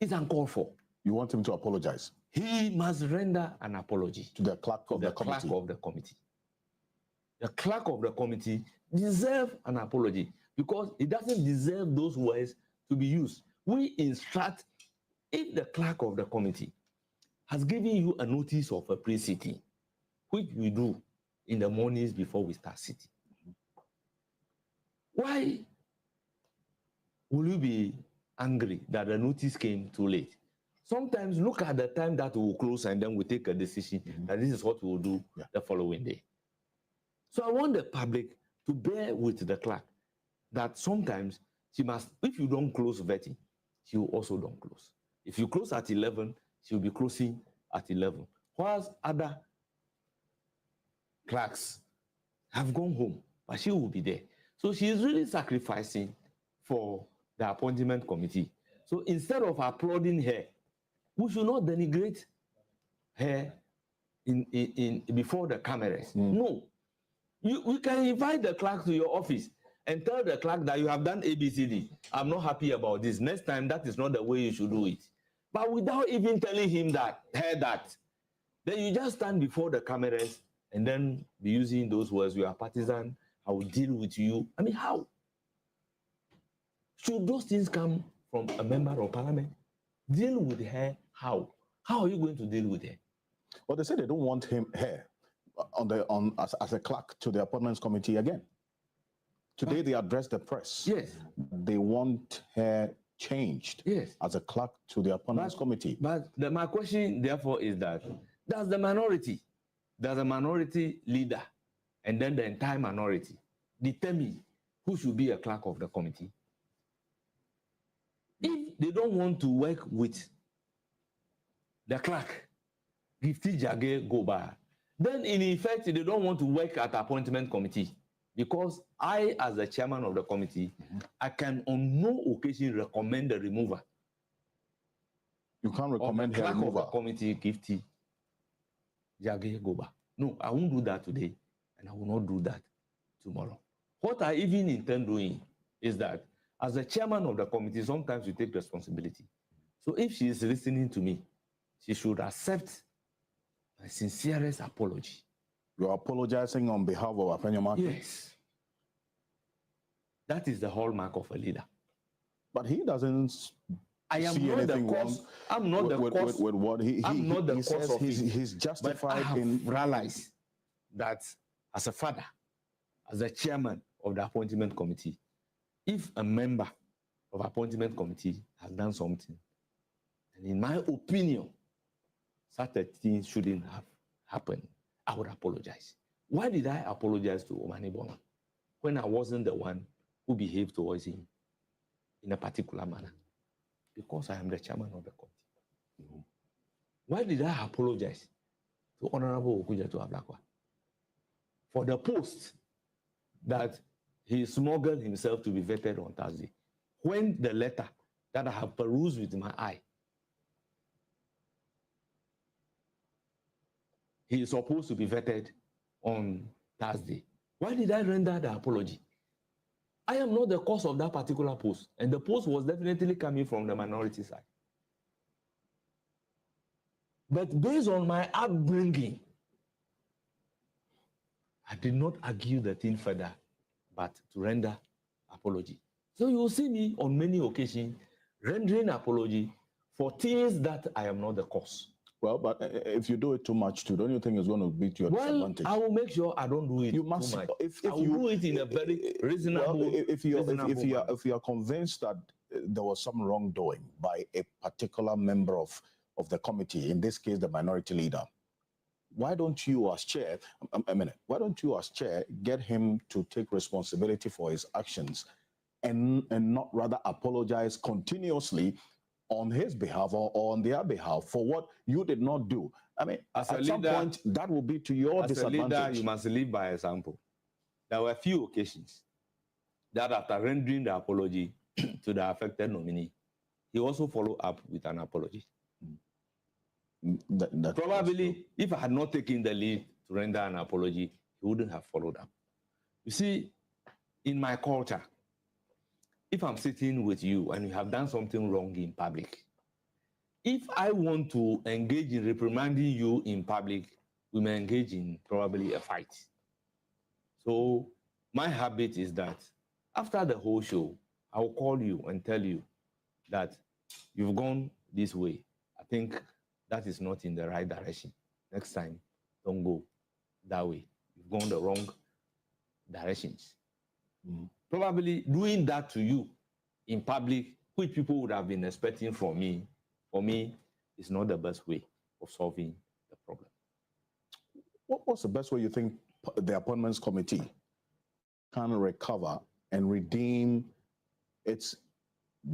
It's uncalled for. You want him to apologize? He must render an apology to the clerk of the committee. The clerk of the committee deserves an apology because he doesn't deserve those words to be used. We instruct, if the clerk of the committee has given you a notice of a pre-sitting, which we do in the mornings before we start sitting, why will you be angry that the notice came too late? Sometimes look at the time that we will close and then we take a decision that this is what we will do the following day. So I want the public to bear with the clerk that sometimes she must, if you don't close vetting, she will also don't close. If you close at 11, she will be closing at 11. Whilst other clerks have gone home, but she will be there. So she is really sacrificing for the appointment committee. So instead of applauding her, we should not denigrate her before the cameras. No. You can invite the clerk to your office and tell the clerk that you have done ABCD. I'm not happy about this. Next time, that is not the way you should do it. But without even telling him that, her that, then you just stand before the cameras and then be using those words. You are partisan. I will deal with you. I mean, how? Should those things come from a member of parliament? Deal with her how? How are you going to deal with her? Well, they say they don't want her as a clerk to the appointments committee again. Today they addressed the press. Yes. They want her changed as a clerk to the appointments committee. But my question, therefore, is that does the minority leader and then the entire minority determine who should be a clerk of the committee? If they don't want to work with the clerk, Gifty Jage Goba, then in effect, they don't want to work at the appointment committee because I, as the chairman of the committee, I can on no occasion recommend the remover. You can't recommend her remover. Of the committee, Gifty Jage Goba. No, I won't do that today, and I will not do that tomorrow. What I even intend doing is that as the chairman of the committee, sometimes you take responsibility. So if she is listening to me, she should accept my sincerest apology. You're apologizing on behalf of Afenyo Martin? Yes. That is the hallmark of a leader. But he doesn't see anything wrong. I'm not the cause. With what I'm not the cause of it. He's justified in realized that as a father, as a chairman of the appointment committee, if a member of appointment committee has done something, and in my opinion, such a thing shouldn't have happened, I would apologize. Why did I apologize to Omani Bona when I wasn't the one who behaved towards him in a particular manner? Because I am the chairman of the committee. Why did I apologize to Honorable Okujeto Ablakwa for the post that he smuggled himself to be vetted on Thursday, when the letter that I have perused with my eye, he is supposed to be vetted on Thursday? Why did I render the apology? I am not the cause of that particular post, and the post was definitely coming from the minority side. But based on my upbringing, I did not argue the thing further, but to render apology. So you will see me on many occasions rendering apology for things that I am not the cause. Well, but if you do it too much too, don't you think it's going to be to your disadvantage? I will make sure I don't do it too much. I will do it in a very reasonable way. If you are convinced that there was some wrongdoing by a particular member of the committee, in this case the minority leader, why don't you as chair, why don't you as chair get him to take responsibility for his actions and not rather apologize continuously on his behalf or on their behalf for what you did not do? I mean, at some point, that will be to your disadvantage. As a leader, you must live by example. There were a few occasions that after rendering the apology to the affected nominee, he also followed up with an apology. Probably, if I had not taken the lead to render an apology, he wouldn't have followed up. You see, in my culture, if I'm sitting with you and you have done something wrong in public, if I want to engage in reprimanding you in public, we may engage in probably a fight. So my habit is that after the whole show, I will call you and tell you that you've gone this way. I think that is not in the right direction. Next time, don't go that way. You've gone the wrong directions. Probably doing that to you in public, which people would have been expecting from me, for me, is not the best way of solving the problem. What's the best way you think the appointments committee can recover and redeem its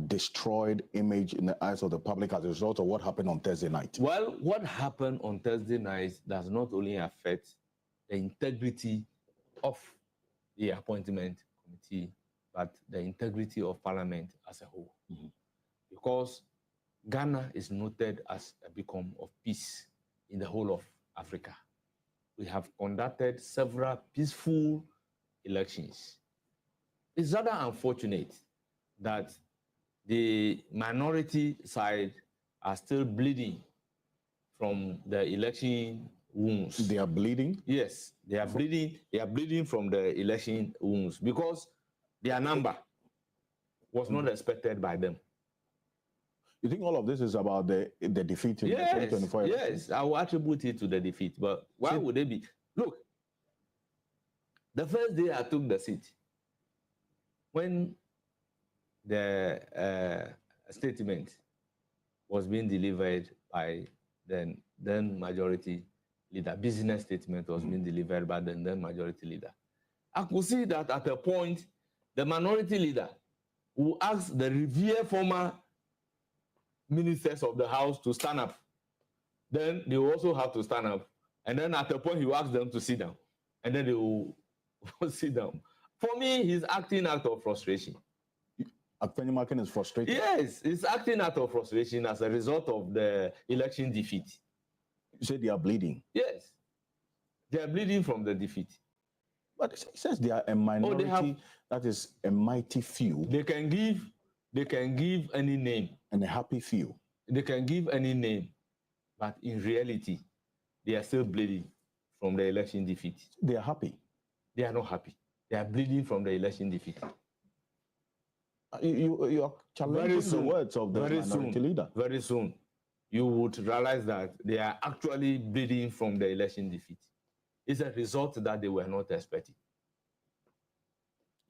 destroyed image in the eyes of the public as a result of what happened on Thursday night? Well, what happened on Thursday night does not only affect the integrity of the appointment committee, but the integrity of Parliament as a whole. Because Ghana is noted as a beacon of peace in the whole of Africa. We have conducted several peaceful elections. It's rather unfortunate that the minority side are still bleeding from the election wounds. They are bleeding? Yes, they are bleeding. They are bleeding from the election wounds because their number was not expected by them. You think all of this is about the defeat in the 2024 election? Yes, I will attribute it to the defeat. But why would they be? Look, the first day I took the seat, when the statement was being delivered by the then majority leader, business statement was being delivered by the then majority leader, I could see that at a point, the minority leader will ask the revered former ministers of the House to stand up. Then they will also have to stand up. And then at a point, he will ask them to sit down. And then they will sit down. For me, he's acting out of frustration. Akpenyumakin is frustrated? Yes, he's acting out of frustration as a result of the election defeat. You said they are bleeding? Yes. They are bleeding from the defeat. But it says they are a minority that is a mighty few. They can give any name. And a happy few. They can give any name. But in reality, they are still bleeding from the election defeat. They are happy? They are not happy. They are bleeding from the election defeat. You are challenging the words of the minority leader. Very soon, you would realize that they are actually bleeding from the election defeat. It's a result that they were not expecting.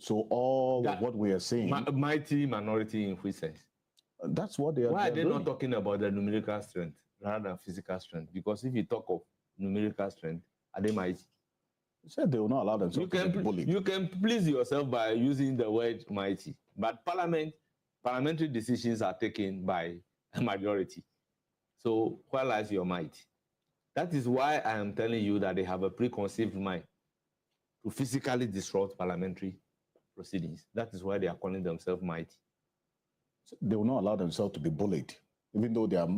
So what we are saying... Mighty minority in which sense? That's what they are doing. Why are they not talking about the numerical strength rather than physical strength? Because if you talk of numerical strength, are they mighty? You said they will not allow themselves to be bullied. You can please yourself by using the word mighty. But parliamentary decisions are taken by a majority. So where lies your might? That is why I am telling you that they have a preconceived mind to physically disrupt parliamentary proceedings. That is why they are calling themselves mighty. So they will not allow themselves to be bullied, even though they are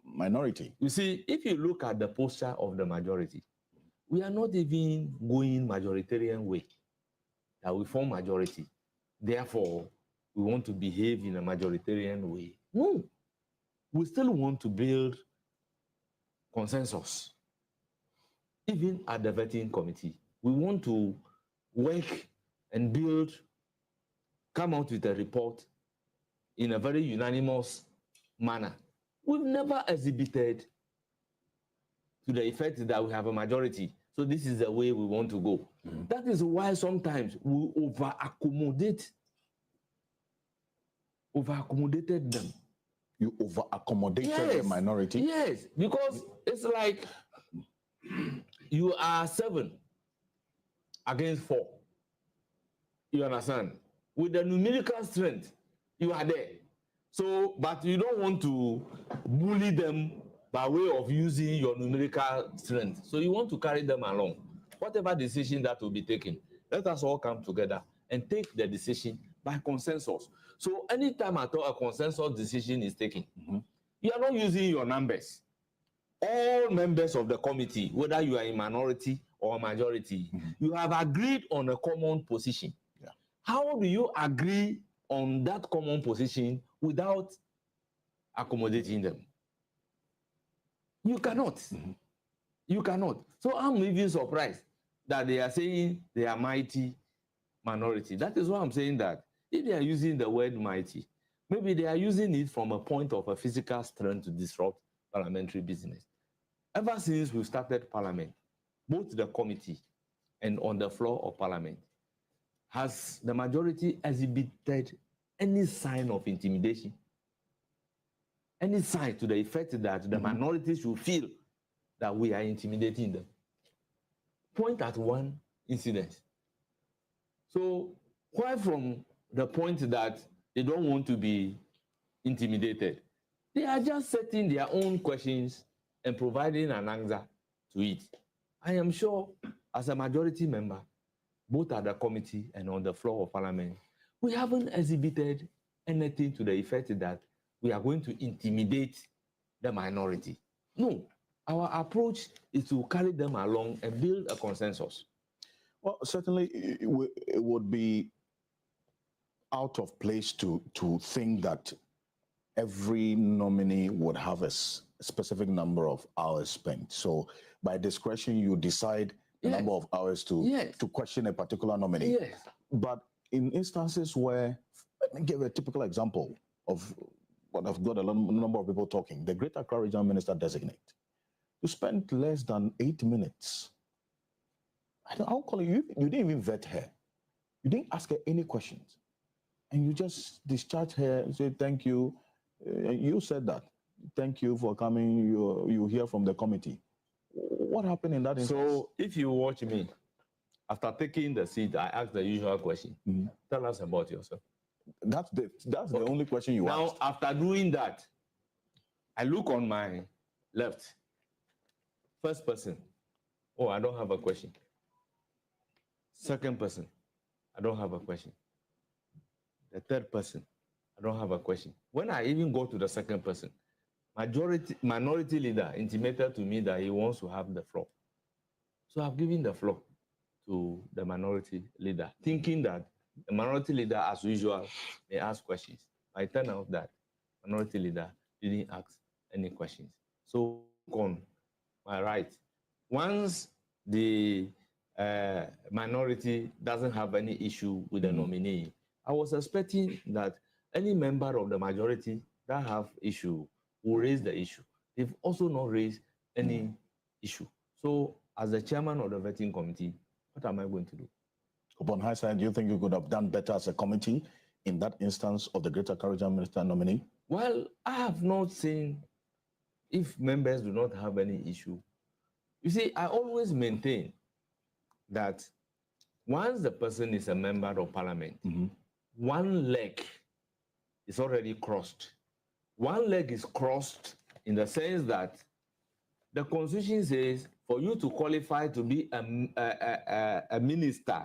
minority. You see, if you look at the posture of the majority, we are not even going majoritarian way, that we form majority. Therefore, we want to behave in a majoritarian way. No. We still want to build consensus. Even at the vetting committee, we want to work and build, come out with a report in a very unanimous manner. We've never exhibited to the effect that we have a majority. So this is the way we want to go. That is why sometimes we over-accommodated them. You over-accommodated the minority? Yes, because it's like you are 7 against 4. You understand? With the numerical strength, you are there. So, but you don't want to bully them by way of using your numerical strength. So you want to carry them along. Whatever decision that will be taken, let us all come together and take the decision by consensus. So anytime at all a consensus decision is taken, you are not using your numbers. All members of the committee, whether you are in minority or majority, you have agreed on a common position. Yeah. How do you agree on that common position without accommodating them? You cannot. You cannot. So I'm even surprised that they are saying they are mighty minority. That is why I'm saying that if they are using the word mighty, maybe they are using it from a point of a physical strength to disrupt parliamentary business. Ever since we started parliament, both the committee and on the floor of parliament, has the majority exhibited any sign of intimidation? Any sign to the effect that the minority should feel that we are intimidating them? Point at one incident. So why from the point that they don't want to be intimidated, they are just setting their own questions and providing an answer to it. I am sure as a majority member, both at the committee and on the floor of parliament, we haven't exhibited anything to the effect that we are going to intimidate the minority. No, our approach is to carry them along and build a consensus. Well, certainly it would be out of place to think that every nominee would have a specific number of hours spent. So by discretion, you decide the number of hours to question a particular nominee. Yes. But in instances where, let me give a typical example of what I've got a number of people talking. The Greater Accra Regional Minister designate. You spent less than 8 minutes. I'll call you. You didn't even vet her. You didn't ask her any questions. And you just discharged her and said, thank you. You said that. Thank you for coming. You hear from the committee. What happened in that instance? So if you watch me, after taking the seat, I asked the usual question. Tell us about yourself. That's the only question you asked. Now, after doing that, I look on my left. First person, oh, I don't have a question. Second person, I don't have a question. The third person, I don't have a question. When I even go to the second person, minority leader intimated to me that he wants to have the floor. So I've given the floor to the minority leader, thinking that the minority leader, as usual, may ask questions. I turned out that minority leader didn't ask any questions. So on my right, once the minority doesn't have any issue with the nominee, I was expecting that any member of the majority that have issue will raise the issue. They've also not raised any issue. So as the chairman of the vetting committee, what am I going to do? Upon hindsight, do you think you could have done better as a committee in that instance of the Greater Accra Regional Minister nominee? Well, I have not seen if members do not have any issue. You see, I always maintain that once the person is a member of parliament, one leg is already crossed. One leg is crossed in the sense that the Constitution says for you to qualify to be a minister,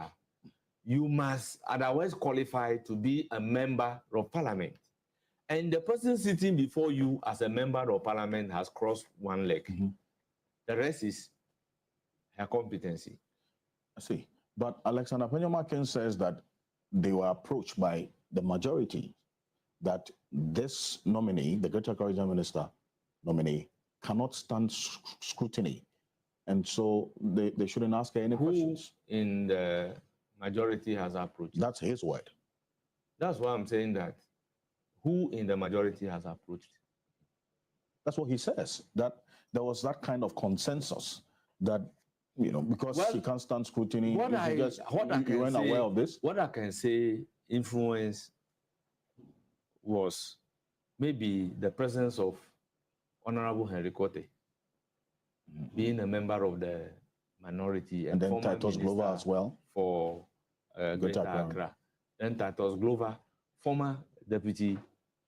you must otherwise qualify to be a member of parliament. And the person sitting before you as a member of parliament has crossed one leg. The rest is her competency. I see. But Alexander Penyoma says that they were approached by the majority that this nominee, the Greater Accra Regional Minister nominee, cannot stand scrutiny. And so they shouldn't ask her any questions. In the majority has approached? That's his word. That's why I'm saying that. Who in the majority has approached? That's what he says, that there was that kind of consensus that, because she can't stand scrutiny, you weren't aware of this? What I can say influence was maybe the presence of Honorable Henry Kote, being a member of the minority, and then Titus Glover as well for Greater Accra. Then Titus Glover, former deputy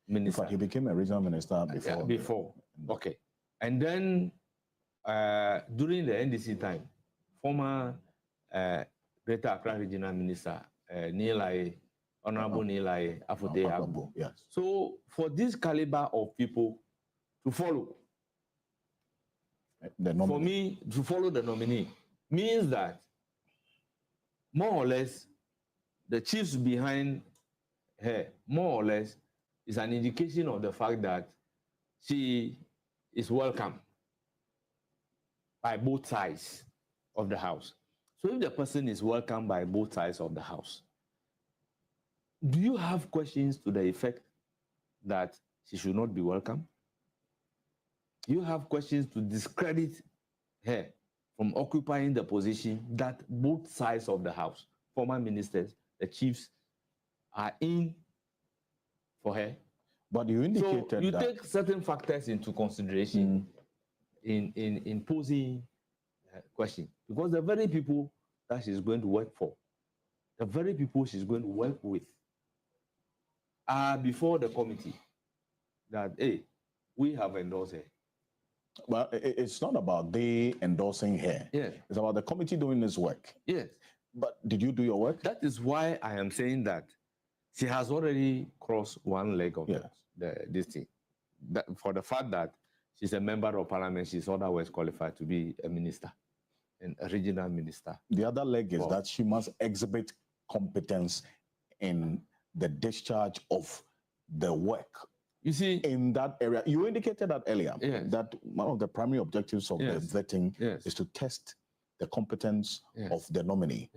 minister. In fact, he became a regional minister before. Okay. And then during the NDC time, former Greater Accra regional minister, Honorable Ahiafor. Yes. So for this caliber of people to follow, for me to follow the nominee means that more or less the chiefs behind her, more or less, is an indication of the fact that she is welcome by both sides of the house. So if the person is welcome by both sides of the house, do you have questions to the effect that she should not be welcome? You have questions to discredit her from occupying the position that both sides of the house, former ministers, the chiefs, are in for her. But you indicated so you take certain factors into consideration in posing a question, because the very people that she's going to work for, the very people she's going to work with, are before the committee that, hey, we have endorsed her. Well, it's not about they endorsing her. Yes. It's about the committee doing this work. Yes. But did you do your work? That is why I am saying that she has already crossed one leg of this thing. That, for the fact that she's a member of parliament, she's otherwise qualified to be a minister, a regional minister. The other leg is that she must exhibit competence in the discharge of the work. You see, in that area, you indicated that earlier, yes, that one of the primary objectives of the vetting is to test the competence of the nominee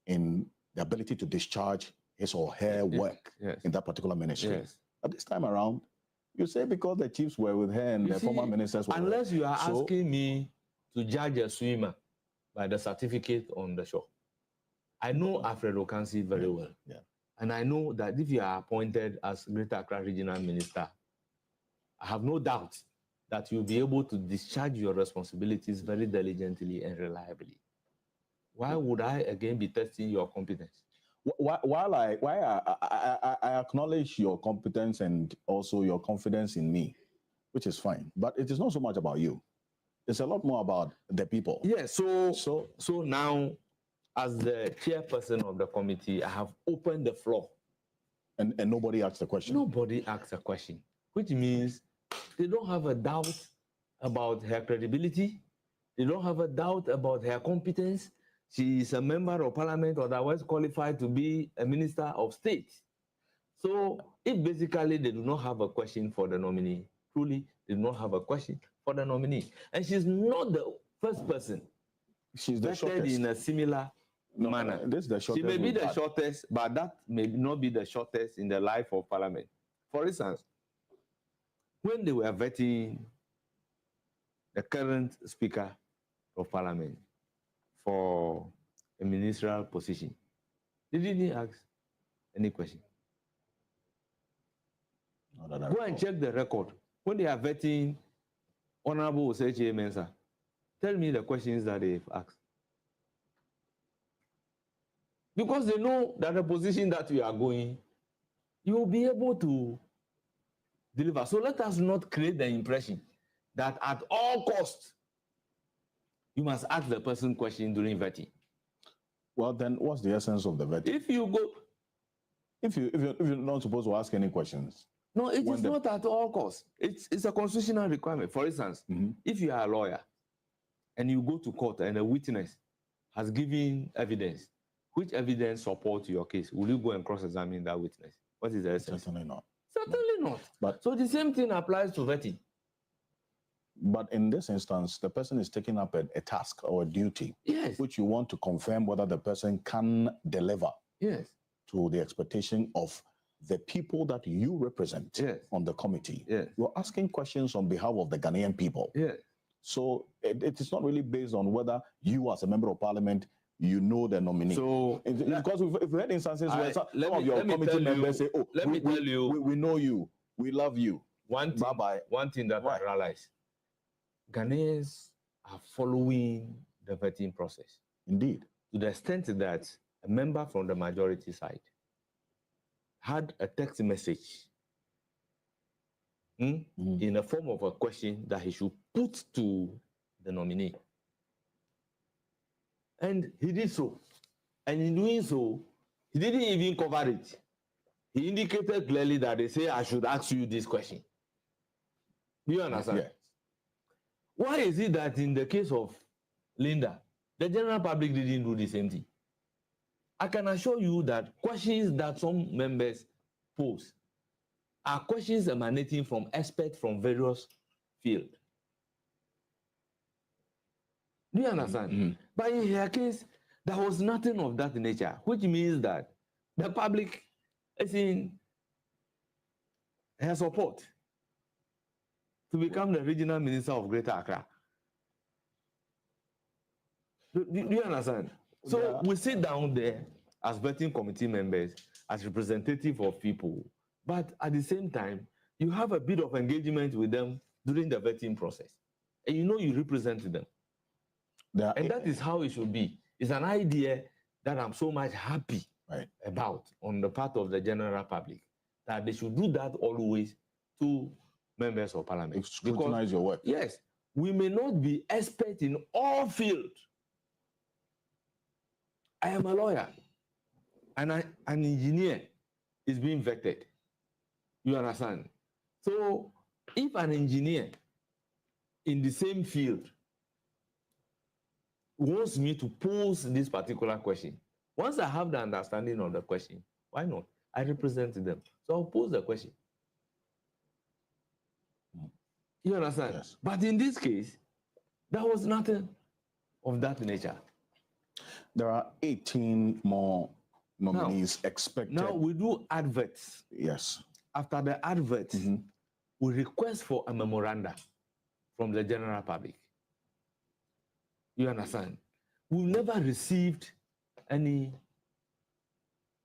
in the ability to discharge his or her work in that particular ministry. But this time around, you say because the chiefs were with her and the former ministers were unless you are asking me to judge a swimmer by the certificate on the shore. I know Alfred Okansi very well. And I know that if you are appointed as Greater Accra Regional Minister, I have no doubt that you'll be able to discharge your responsibilities very diligently and reliably. Why would I again be testing your competence? While I acknowledge your competence and also your confidence in me, which is fine, but it is not so much about you. It's a lot more about the people. Yes. So now, as the chairperson of the committee, I have opened the floor. And nobody asked a question? Nobody asked a question, which means they don't have a doubt about her credibility. They don't have a doubt about her competence. She is a member of parliament, otherwise qualified to be a minister of state. So if basically they do not have a question for the nominee, truly they do not have a question for the nominee. And she's not the first person. She's the shortest. In a similar manner. This is the shortest. She may be the shortest, but that may not be the shortest in the life of parliament. For instance, when they were vetting the current speaker of parliament for a ministerial position, they didn't ask any question. Go and check the record. When they are vetting Honorable Osechi Mensah, tell me the questions that they've asked. Because they know that the position that you are going, you will be able to deliver. So let us not create the impression that at all costs, you must ask the person question during vetting. Well, then what's the essence of the vetting? If you go... If you're not supposed to ask any questions. No, it is not at all costs. It's a constitutional requirement. For instance, if you are a lawyer and you go to court and a witness has given evidence, which evidence supports your case? Will you go and cross-examine that witness? What is the essence? Certainly not. Certainly not. But so the same thing applies to vetting. But in this instance, the person is taking up a task or a duty, yes, which you want to confirm whether the person can deliver, yes, to the expectation of the people that you represent, yes, on the committee. yes. You're asking questions on behalf of the Ghanaian people. Yes. So it is not really based on whether you, as a member of parliament, you know the nominee. So because we've had instances where some of your committee members say, "Oh, we know you, we love you." One thing, bye-bye. One thing that I realize, Ghanaians are following the vetting process. Indeed. To the extent that a member from the majority side had a text message in the form of a question that he should put to the nominee. And he did so. And in doing so, he didn't even cover it. He indicated clearly that they say, I should ask you this question. Do you understand? Yes. Why is it that in the case of Linda, the general public didn't do the same thing? I can assure you that questions that some members pose are questions emanating from experts from various fields. Do you understand? But in her case, there was nothing of that nature, which means that the public is in her support to become the regional minister of Greater Accra. Do you understand? So we sit down there as vetting committee members, as representative of people, but at the same time, you have a bit of engagement with them during the vetting process. And you know you represent them. And that is how it should be. It's an idea that I'm so much happy about on the part of the general public, that they should do that always to members of parliament. Scrutinize your work. Yes, we may not be expert in all fields. I am a lawyer, and an engineer is being vetted. You understand? So if an engineer in the same field wants me to pose this particular question, once I have the understanding of the question, why not? I represent them. So I'll pose the question. You understand? Yes. But in this case, there was nothing of that nature. There are 18 more nominees expected. Now we do adverts. Yes. After the adverts, we request for a memoranda from the general public. You understand? We've never received any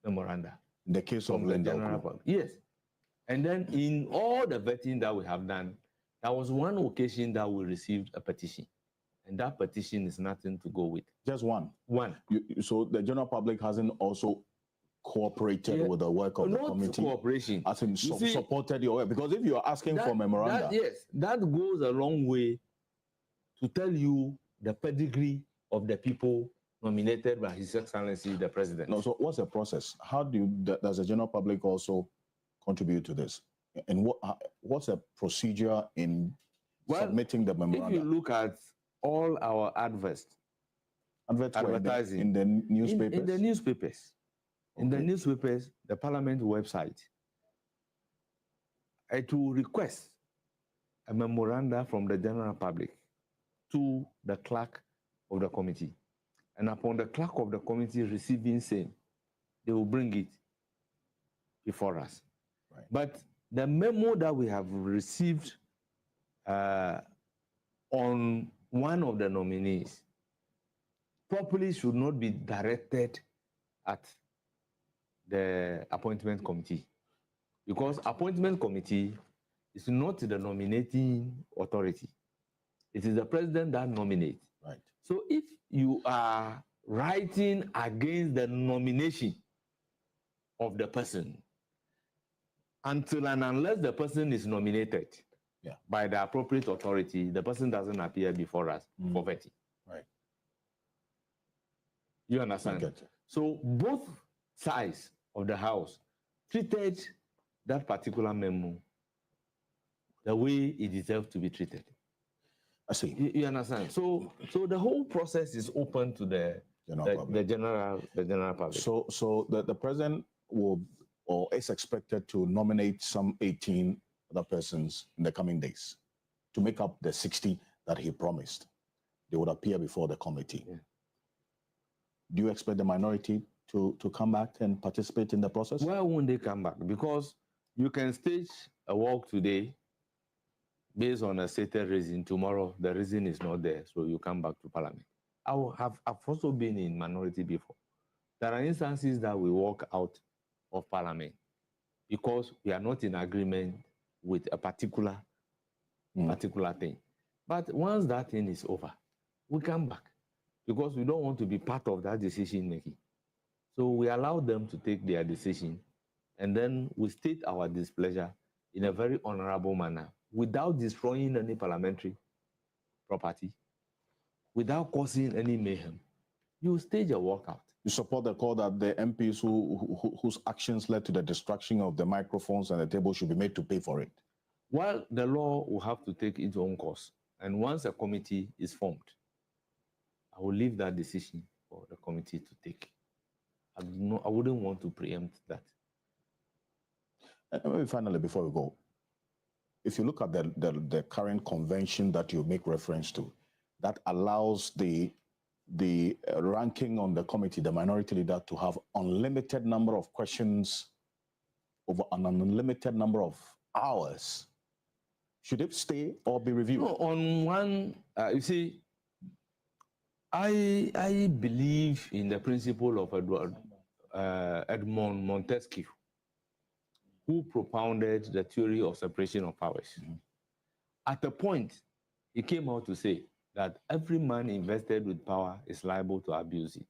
memoranda. In the case of the general public. Yes. And then in all the vetting that we have done, there was one occasion that we received a petition. And that petition is nothing to go with. Just one? One. So the general public hasn't also cooperated with the work of the committee? Not cooperation. As in supported your work? Because if you are asking for memoranda... That goes a long way to tell you the pedigree of the people nominated by His Excellency the President. No, so what's the process? How does the general public also contribute to this? And what's the procedure in submitting the memoranda? If you look at all our advertising in the newspapers. In the newspapers. Okay. In the newspapers, the Parliament website, it will request a memoranda from the general public to the clerk of the committee. And upon the clerk of the committee receiving same, they will bring it before us. Right. But the memo that we have received on one of the nominees properly should not be directed at the appointment committee, because appointment committee is not the nominating authority. It is the president that nominates. Right. So if you are writing against the nomination of the person, until and unless the person is nominated by the appropriate authority, the person doesn't appear before us for vetting. Right. You understand? So both sides of the House treated that particular memo the way it deserves to be treated. I see. You understand? So the whole process is open to the general public. So the president will or is expected to nominate some 18 other persons in the coming days. to make up the 60 that he promised. They would appear before the committee. Yeah. Do you expect the minority to come back and participate in the process? Why won't they come back? Because you can stage a walk today based on a stated reason. Tomorrow, the reason is not there, so you come back to Parliament. I've also been in minority before. There are instances that we walk out of Parliament because we are not in agreement with a particular thing. But once that thing is over, we come back because we don't want to be part of that decision making. So we allow them to take their decision, and then we state our displeasure in a very honorable manner without destroying any parliamentary property, without causing any mayhem. You stage a walkout. You support the call that the MPs whose actions led to the destruction of the microphones and the table should be made to pay for it? Well, the law will have to take its own course. And once a committee is formed, I will leave that decision for the committee to take. I wouldn't want to preempt that. And maybe finally, before we go, if you look at the current convention that you make reference to, that allows the ranking on the committee, the minority leader, to have unlimited number of questions over an unlimited number of hours. Should it stay or be reviewed? No, on one, you see, I believe in the principle of Edmond Montesquieu, who propounded the theory of separation of powers. At a point, he came out to say that every man invested with power is liable to abuse it.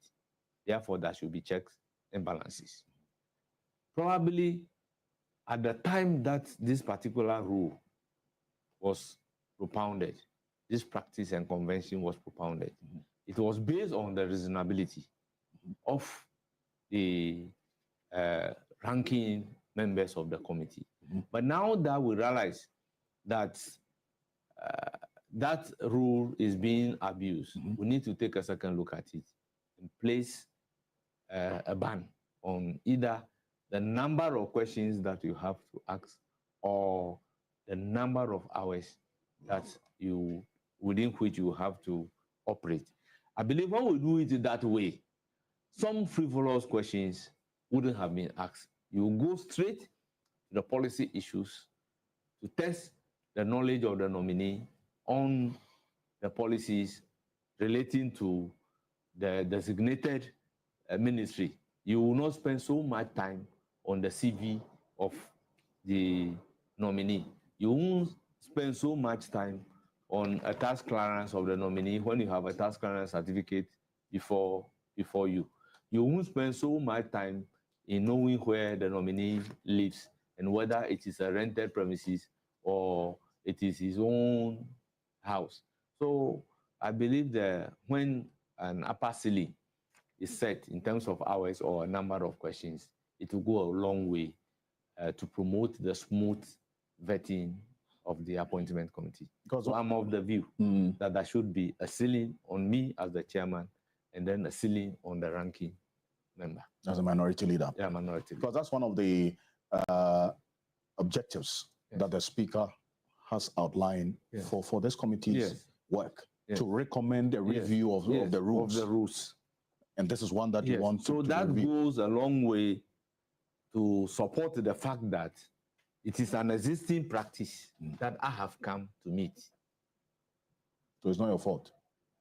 Therefore, there should be checks and balances. Probably at the time that this particular rule was propounded, this practice and convention was propounded, it was based on the reasonability of the ranking members of the committee. But now that we realize that that rule is being abused, we need to take a second look at it and place a ban on either the number of questions that you have to ask or the number of hours that within which you have to operate. I believe when we do it that way, some frivolous questions wouldn't have been asked. You go straight to the policy issues to test the knowledge of the nominee on the policies relating to the designated ministry. You will not spend so much time on the CV of the nominee. You won't spend so much time on a task clearance of the nominee when you have a task clearance certificate before you. You won't spend so much time in knowing where the nominee lives and whether it is a rented premises or it is his own house. So I believe that when an upper ceiling is set in terms of hours or a number of questions, it will go a long way to promote the smooth vetting of the appointment committee. Because I'm of the view that there should be a ceiling on me as the chairman and then a ceiling on the ranking member. As a minority leader. Yeah, minority leader. Because that's one of the objectives that the speaker has outlined for this committee's work, to recommend a review of the rules. And this is one that you want to that review. Goes a long way to support the fact that it is an existing practice that I have come to meet. So it's not your fault?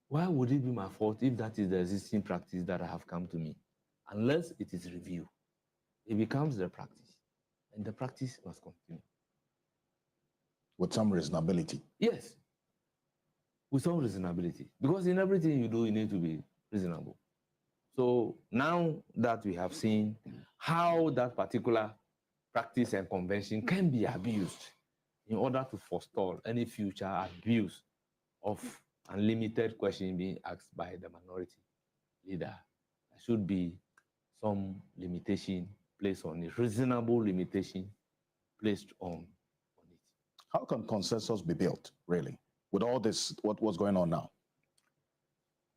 Why would it be my fault if that is the existing practice that I have come to meet? Unless it is reviewed, it becomes the practice, and the practice must continue. With some reasonability? Yes, with some reasonability. Because in everything you do, you need to be reasonable. So now that we have seen how that particular practice and convention can be abused in order to forestall any future abuse of unlimited questions being asked by the minority leader, there should be some limitation placed on it, reasonable limitation placed on it. How can consensus be built, really, with all this, what's going on now?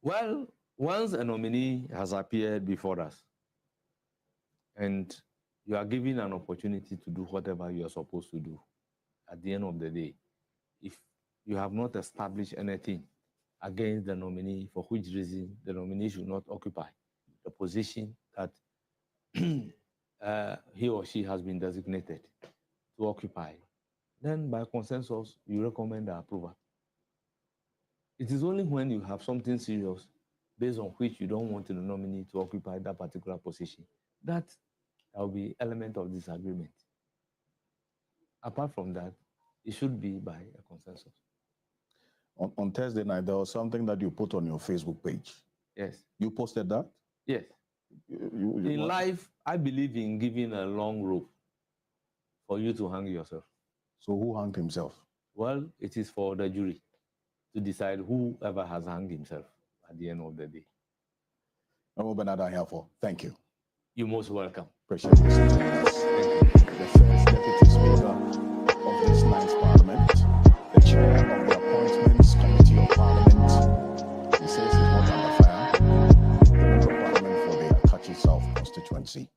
Well, once a nominee has appeared before us and you are given an opportunity to do whatever you are supposed to do, at the end of the day, if you have not established anything against the nominee, for which reason the nominee should not occupy the position that he or she has been designated to occupy, then by consensus, you recommend the approval. It is only when you have something serious based on which you don't want the nominee to occupy that particular position that there will be element of disagreement. Apart from that, it should be by a consensus. On Thursday night, there was something that you put on your Facebook page. Yes. You posted that? Yes. In life, I believe in giving a long rope for you to hang yourself. So who hanged himself? Well, it is for the jury to decide whoever has hanged himself at the end of the day. Ahiafor, thank you. You're most welcome. Appreciate this. The first Deputy Speaker of this 9th Parliament, the Chair of the Appointments Committee of Parliament, he says he's not under fire. The Member of Parliament for the Akachi South constituency.